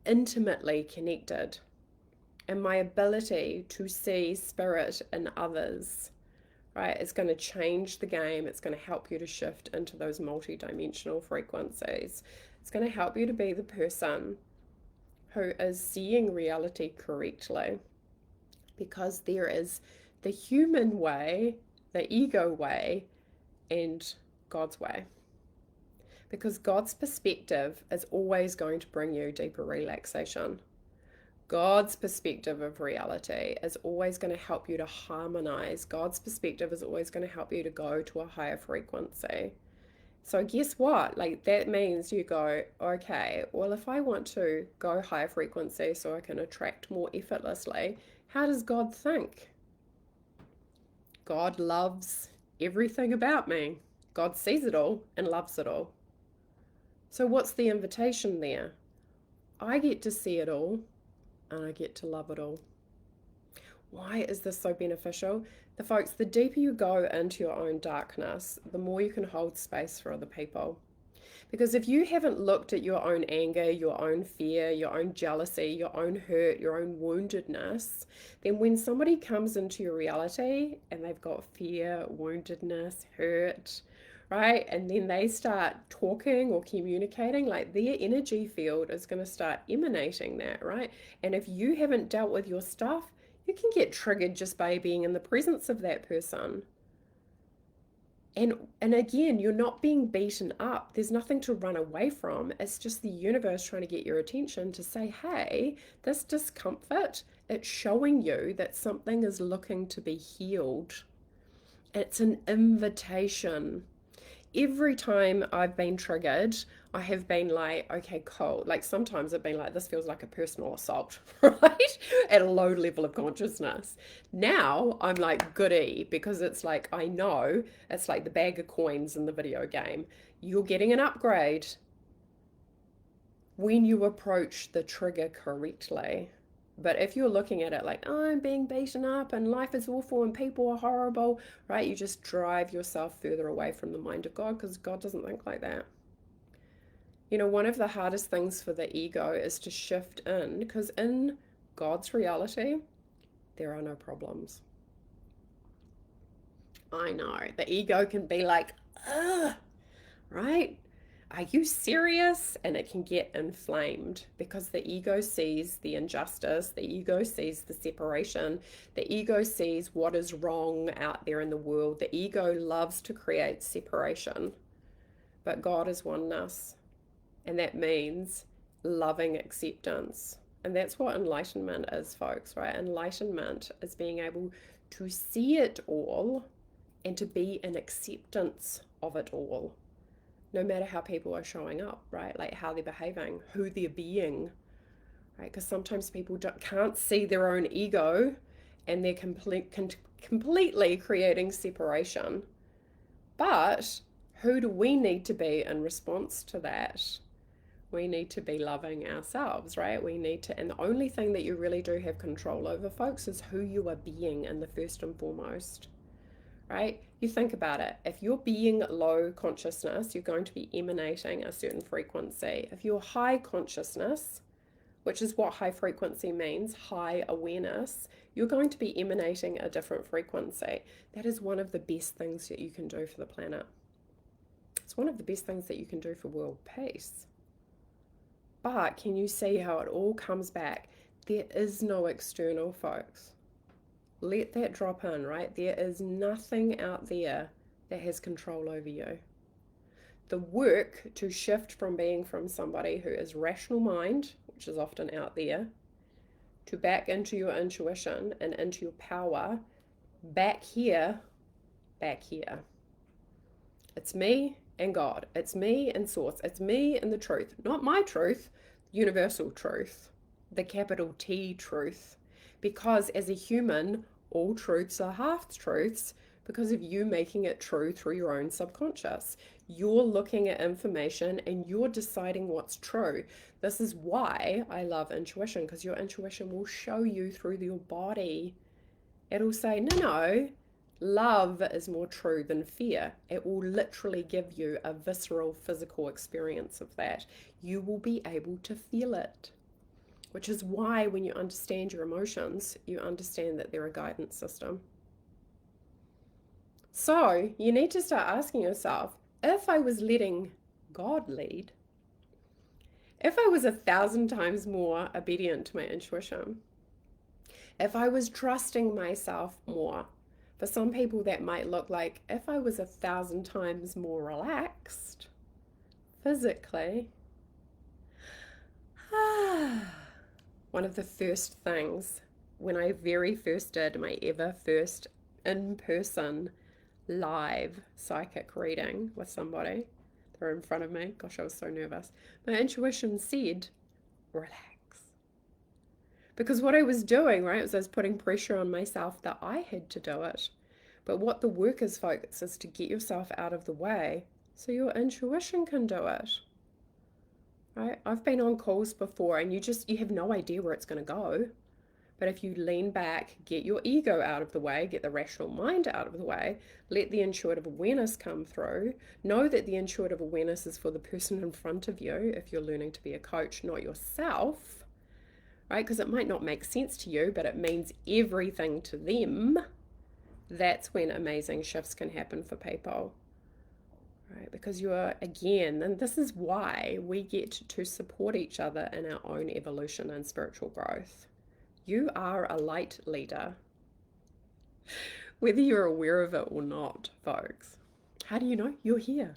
intimately connected, and my ability to see spirit in others, right, is going to change the game. It's going to help you to shift into those multi-dimensional frequencies. It's going to help you to be the person who is seeing reality correctly, because there is the human way, the ego way, and God's way. Because God's perspective is always going to bring you deeper relaxation. God's perspective of reality is always going to help you to harmonize. God's perspective is always going to help you to go to a higher frequency. So guess what? Like that means you go, okay, well, if I want to go higher frequency so I can attract more effortlessly, how does God think? God loves everything about me. God sees it all and loves it all. So what's the invitation there? I get to see it all and I get to love it all. Why is this so beneficial? The deeper you go into your own darkness, the more you can hold space for other people. Because if you haven't looked at your own anger, your own fear, your own jealousy, your own hurt, your own woundedness, then when somebody comes into your reality and they've got fear, woundedness, hurt, right? And then they start talking or communicating, like their energy field is going to start emanating that, right? And if you haven't dealt with your stuff, you can get triggered just by being in the presence of that person. And again, you're not being beaten up. There's nothing to run away from. It's just the universe trying to get your attention to say, hey, this discomfort, it's showing you that something is looking to be healed. It's an invitation. Every time I've been triggered, I have been like, okay, cool. Like sometimes I've been like, this feels like a personal assault, right? At a low level of consciousness. Now I'm like, goody, because it's like, I know it's like the bag of coins in the video game. You're getting an upgrade when you approach the trigger correctly. But if you're looking at it like, oh, I'm being beaten up and life is awful and people are horrible, right? You just drive yourself further away from the mind of God because God doesn't think like that. You know, one of the hardest things for the ego is to shift in because in God's reality, there are no problems. I know. The ego can be like, ugh, right? Are you serious? And it can get inflamed because the ego sees the injustice, the ego sees the separation, the ego sees what is wrong out there in the world. The ego loves to create separation, but God is oneness, and that means loving acceptance. And that's what enlightenment is, folks, right? Enlightenment is being able to see it all and to be in acceptance of it all, no matter how people are showing up, right? Like how they're behaving, who they're being, right? Because sometimes people can't see their own ego and they're completely creating separation. But who do we need to be in response to that? We need to be loving ourselves, right? We need to, and the only thing that you really do have control over, folks, is who you are being in the first and foremost. Right? You think about it. If you're being low consciousness, you're going to be emanating a certain frequency. If you're high consciousness, which is what high frequency means, high awareness, you're going to be emanating a different frequency. That is one of the best things that you can do for the planet. It's one of the best things that you can do for world peace. But can you see how it all comes back? There is no external, folks. Let that drop in, right? There is nothing out there that has control over you. The work to shift from being from somebody who is rational mind, which is often out there, to back into your intuition and into your power, back here, back here. It's me and God. It's me and Source. It's me and the truth. Not my truth, universal truth, the capital T truth. Because as a human, all truths are half-truths because of you making it true through your own subconscious. You're looking at information and you're deciding what's true. This is why I love intuition, because your intuition will show you through your body. It'll say, no, love is more true than fear. It will literally give you a visceral physical experience of that. You will be able to feel it. Which is why when you understand your emotions, you understand that they're a guidance system. So you need to start asking yourself, if I was letting God lead, if I was 1,000 times more obedient to my intuition, if I was trusting myself more, for some people that might look like if I was 1,000 times more relaxed physically, one of the first things when I very first did my ever first in-person live psychic reading with somebody, they were in front of me, gosh, I was so nervous, my intuition said, relax. Because what I was doing, right, was I was putting pressure on myself that I had to do it. But what the work is, folks, is to get yourself out of the way so your intuition can do it. Right? I've been on calls before and you have no idea where it's going to go. But if you lean back, get your ego out of the way, get the rational mind out of the way, let the intuitive awareness come through, know that the intuitive awareness is for the person in front of you if you're learning to be a coach, not yourself, right? Because it might not make sense to you, but it means everything to them. That's when amazing shifts can happen for people. right? Because you're, again, and this is why we get to support each other in our own evolution and spiritual growth. You are a light leader, whether you're aware of it or not, folks. How do you know? You're here.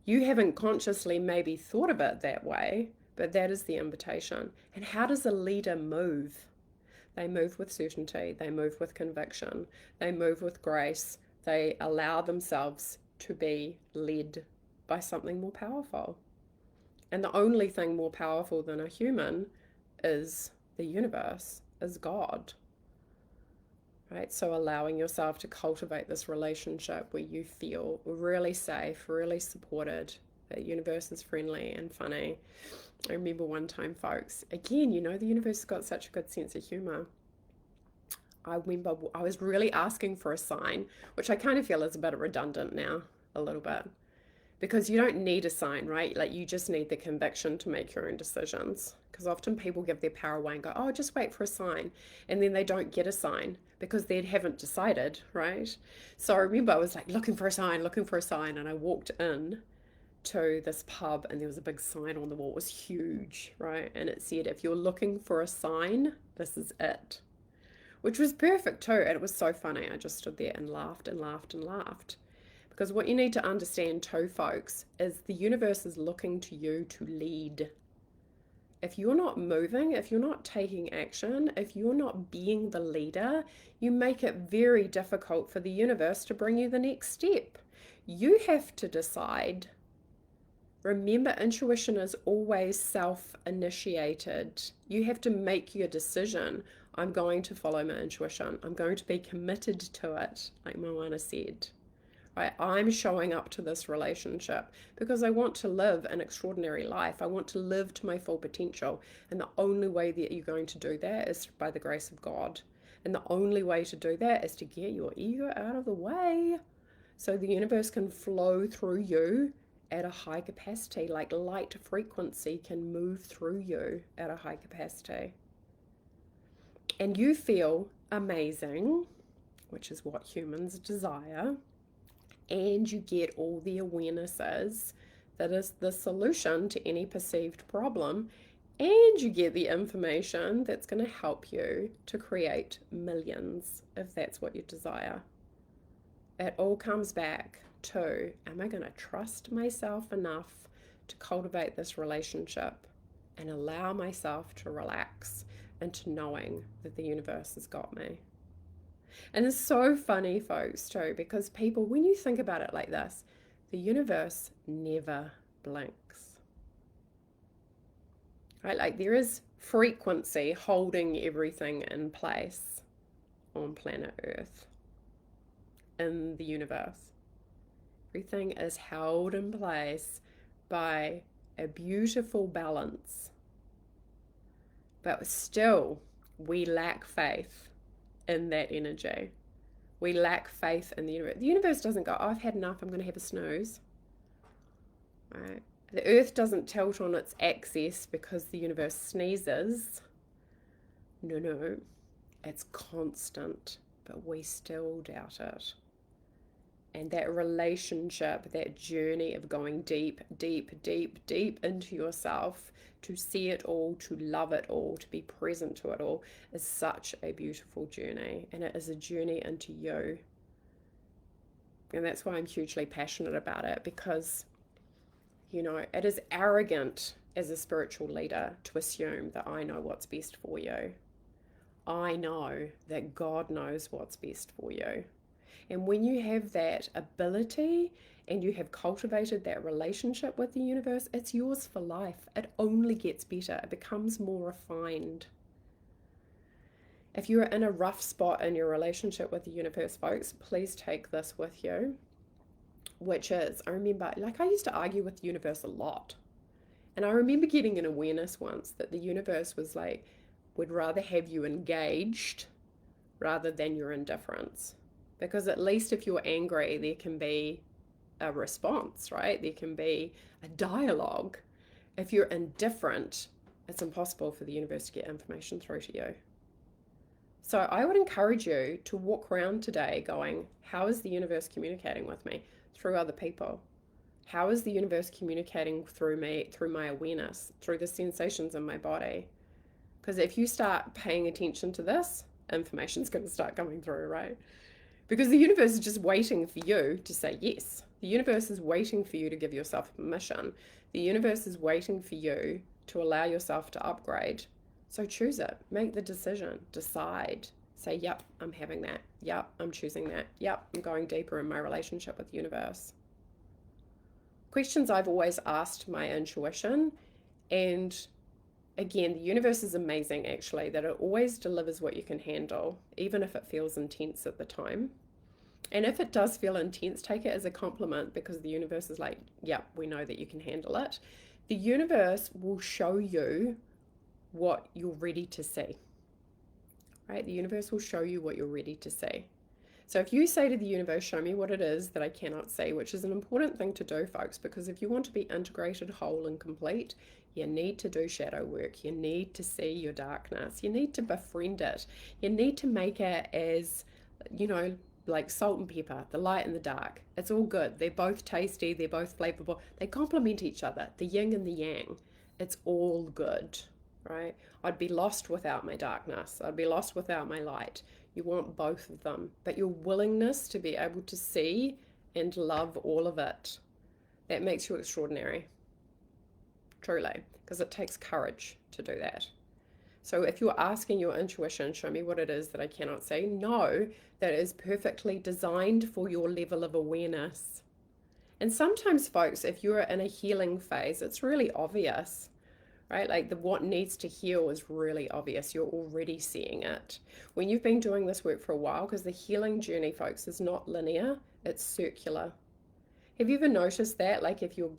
You haven't consciously maybe thought of it that way, but that is the invitation. And how does a leader move? They move with certainty, they move with conviction, they move with grace, they allow themselves to be led by something more powerful. And the only thing more powerful than a human is the universe, is God. Right? So allowing yourself to cultivate this relationship where you feel really safe, really supported, the universe is friendly and funny. I remember one time, folks, again, the universe has got such a good sense of humor. I remember I was really asking for a sign, which I kind of feel is a bit redundant now, a little bit, because you don't need a sign, right? Like you just need the conviction to make your own decisions. Because often people give their power away and go, oh, just wait for a sign. And then they don't get a sign because they haven't decided, right? So I remember I was like looking for a sign, looking for a sign. And I walked in to this pub and there was a big sign on the wall. It was huge, right? And it said, if you're looking for a sign, this is it. Which was perfect too. And it was so funny. I just stood there and laughed and laughed and laughed. Because what you need to understand too, folks, is the universe is looking to you to lead. If you're not moving, if you're not taking action, if you're not being the leader, you make it very difficult for the universe to bring you the next step. You have to decide. Remember, intuition is always self-initiated. You have to make your decision. I'm going to follow my intuition. I'm going to be committed to it, like Moana said. Right? I'm showing up to this relationship because I want to live an extraordinary life. I want to live to my full potential. And the only way that you're going to do that is by the grace of God. And the only way to do that is to get your ego out of the way so the universe can flow through you at a high capacity, like light frequency can move through you at a high capacity. And you feel amazing, which is what humans desire. And you get all the awarenesses that is the solution to any perceived problem. And you get the information that's going to help you to create millions if that's what you desire. It all comes back to, am I going to trust myself enough to cultivate this relationship and allow myself to relax into knowing that the universe has got me? And it's so funny, folks, too, because people, when you think about it like this, the universe never blinks. Right? Like there is frequency holding everything in place on planet Earth, in the universe. Everything is held in place by a beautiful balance. But still, we lack faith in that energy. We lack faith in the universe. The universe doesn't go, oh, I've had enough, I'm going to have a snooze. Right? The earth doesn't tilt on its axis because the universe sneezes. No, it's constant, but we still doubt it. And that relationship, that journey of going deep, deep, deep, deep into yourself, to see it all, to love it all, to be present to it all, is such a beautiful journey. And it is a journey into you. And that's why I'm hugely passionate about it, because, it is arrogant as a spiritual leader to assume that I know what's best for you. I know that God knows what's best for you. And when you have that ability and you have cultivated that relationship with the universe, it's yours for life. It only gets better. It becomes more refined. If you're in a rough spot in your relationship with the universe, folks, please take this with you, which is, I remember, I used to argue with the universe a lot. And I remember getting an awareness once that the universe was like, would rather have you engaged rather than your indifference. Because at least if you're angry, there can be a response, right? There can be a dialogue. If you're indifferent, it's impossible for the universe to get information through to you. So I would encourage you to walk around today going, how is the universe communicating with me? Through other people. How is the universe communicating through me, through my awareness, through the sensations in my body? Because if you start paying attention to this, information's going to start coming through, right? Because the universe is just waiting for you to say yes. The universe is waiting for you to give yourself permission. The universe is waiting for you to allow yourself to upgrade. So choose it. Make the decision. Decide. Say, yep, I'm having that. Yep, I'm choosing that. Yep, I'm going deeper in my relationship with the universe. Questions I've always asked my intuition, and again, the universe is amazing actually, that it always delivers what you can handle, even if it feels intense at the time. And if it does feel intense, take it as a compliment, because the universe is like, yep, we know that you can handle it. The universe will show you what you're ready to see, right? The universe will show you what you're ready to see. So if you say to the universe, show me what it is that I cannot see, which is an important thing to do, folks, because if you want to be integrated, whole, and complete, you need to do shadow work. You need to see your darkness. You need to befriend it. You need to make it as, like salt and pepper, the light and the dark. It's all good. They're both tasty. They're both flavorful. They complement each other, the yin and the yang. It's all good, right? I'd be lost without my darkness. I'd be lost without my light. You want both of them, but your willingness to be able to see and love all of it, that makes you extraordinary, truly, because it takes courage to do that. So if you're asking your intuition, show me what it is that I cannot see, know that it is perfectly designed for your level of awareness. And sometimes, folks, if you're in a healing phase, it's really obvious, right? Like what needs to heal is really obvious. You're already seeing it. When you've been doing this work for a while, because the healing journey, folks, is not linear, it's circular. Have you ever noticed that? Like if you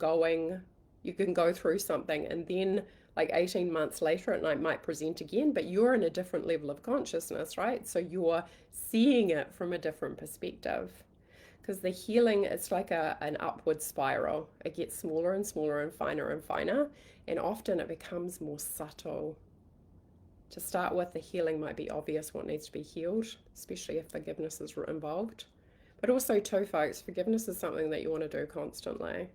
can go through something and then like 18 months later it might present again, but you're in a different level of consciousness, right? So you're seeing it from a different perspective. Because the healing, it's like an upward spiral. It gets smaller and smaller and finer, and often it becomes more subtle. To start with, the healing might be obvious what needs to be healed, especially if forgiveness is involved. But also too, folks, forgiveness is something that you want to do constantly.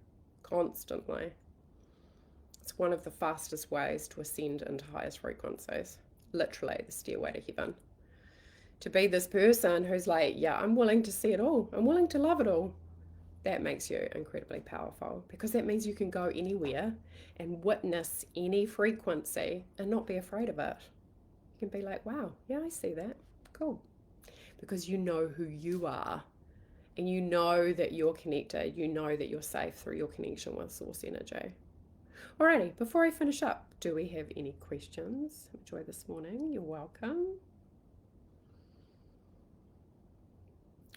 Constantly. It's one of the fastest ways to ascend into highest frequencies. Literally, the stairway to heaven. To be this person who's like, yeah, I'm willing to see it all. I'm willing to love it all. That makes you incredibly powerful, because that means you can go anywhere and witness any frequency and not be afraid of it. You can be like, wow, yeah, I see that. Cool. Because you know who you are, and you know that you're connected. You know that you're safe through your connection with source energy. Alrighty, before I finish up, do we have any questions? Enjoy this morning. You're welcome.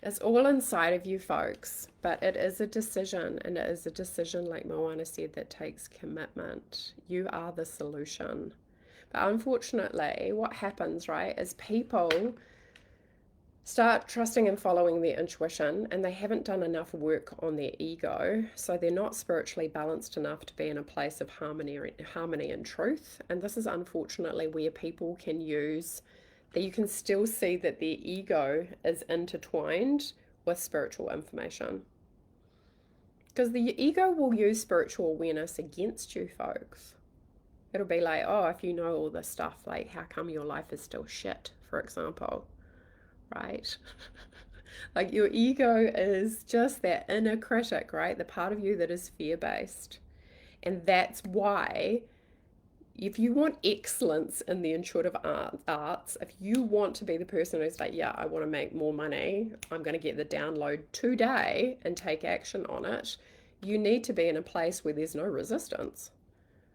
It's all inside of you, folks, but it is a decision, and it is a decision, like Moana said, that takes commitment. You are the solution. But unfortunately, what happens, right, is people start trusting and following their intuition, and they haven't done enough work on their ego, so they're not spiritually balanced enough to be in a place of harmony and truth. And this is unfortunately where people can use that. You can still see that their ego is intertwined with spiritual information, because the ego will use spiritual awareness against you, folks. It'll be like, oh, if you know all this stuff, like how come your life is still shit, for example, right? Like your ego is just that inner critic, right? The part of you that is fear-based. And that's why, if you want excellence in the intuitive arts, if you want to be the person who's like, yeah, I want to make more money, I'm going to get the download today and take action on it, you need to be in a place where there's no resistance,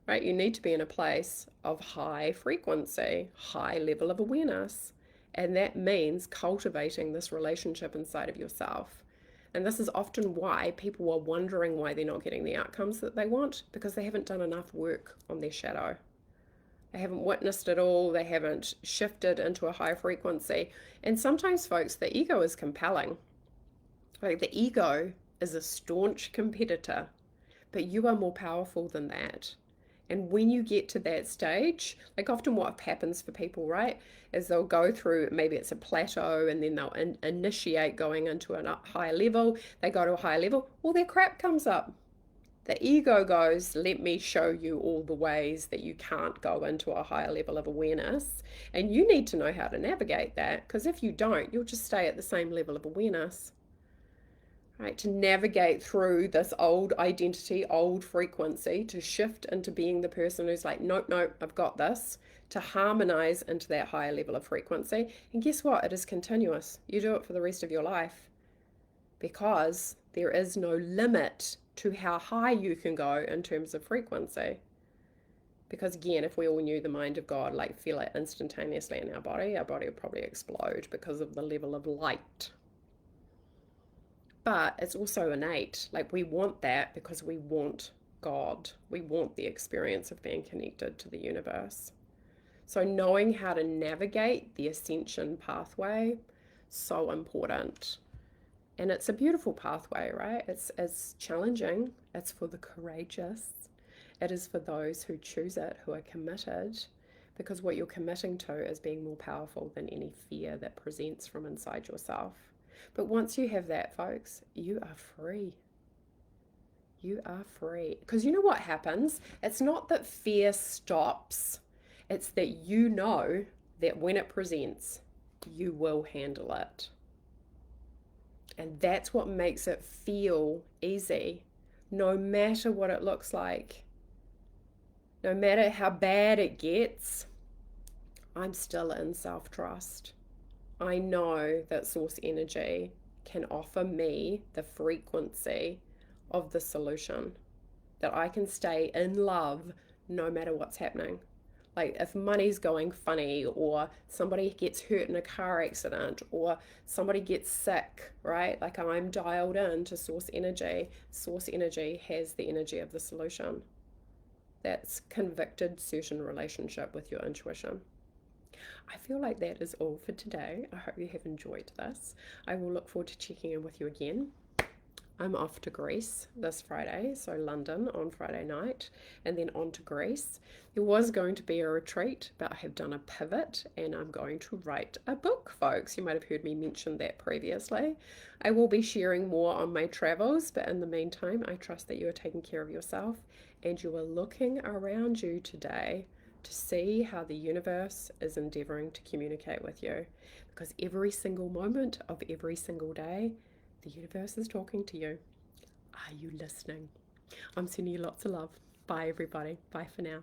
right? You need to be in a place of high frequency, high level of awareness. And that means cultivating this relationship inside of yourself. And this is often why people are wondering why they're not getting the outcomes that they want, because they haven't done enough work on their shadow. They haven't witnessed it all. They haven't shifted into a high frequency. And sometimes, folks, the ego is compelling. Like the ego is a staunch competitor, but you are more powerful than that. And when you get to that stage, like often what happens for people, right, is they'll go through, maybe it's a plateau, and then they'll initiate going into a higher level. They go to a higher level, all their crap comes up. The ego goes, let me show you all the ways that you can't go into a higher level of awareness. And you need to know how to navigate that, because if you don't, you'll just stay at the same level of awareness. Right, to navigate through this old identity, old frequency, to shift into being the person who's like, nope, nope, I've got this, to harmonize into that higher level of frequency. And guess what? It is continuous. You do it for the rest of your life, because there is no limit to how high you can go in terms of frequency. Because again, if we all knew the mind of God, like feel it instantaneously in our body would probably explode because of the level of light. But it's also innate. Like we want that because we want God. We want the experience of being connected to the universe. So knowing how to navigate the ascension pathway, so important. And it's a beautiful pathway, right? It's challenging. It's for the courageous. It is for those who choose it, who are committed, because what you're committing to is being more powerful than any fear that presents from inside yourself. But once you have that, folks, you are free. You are free. Because you know what happens? It's not that fear stops, it's that you know that when it presents, you will handle it. And that's what makes it feel easy, no matter what it looks like. No matter how bad it gets, I'm still in self-trust. I know that source energy can offer me the frequency of the solution, that I can stay in love no matter what's happening. Like if money's going funny, or somebody gets hurt in a car accident, or somebody gets sick, right? Like I'm dialed in to source energy. Source energy has the energy of the solution. That's convicted certain relationship with your intuition. I feel like that is all for today. I hope you have enjoyed this. I will look forward to checking in with you again. I'm off to Greece this Friday, so London on Friday night, and then on to Greece. There was going to be a retreat, but I have done a pivot and I'm going to write a book, folks. You might have heard me mention that previously. I will be sharing more on my travels, but in the meantime, I trust that you are taking care of yourself and you are looking around you today to see how the universe is endeavoring to communicate with you. Because every single moment of every single day, the universe is talking to you. Are you listening? I'm sending you lots of love. Bye, everybody. Bye for now.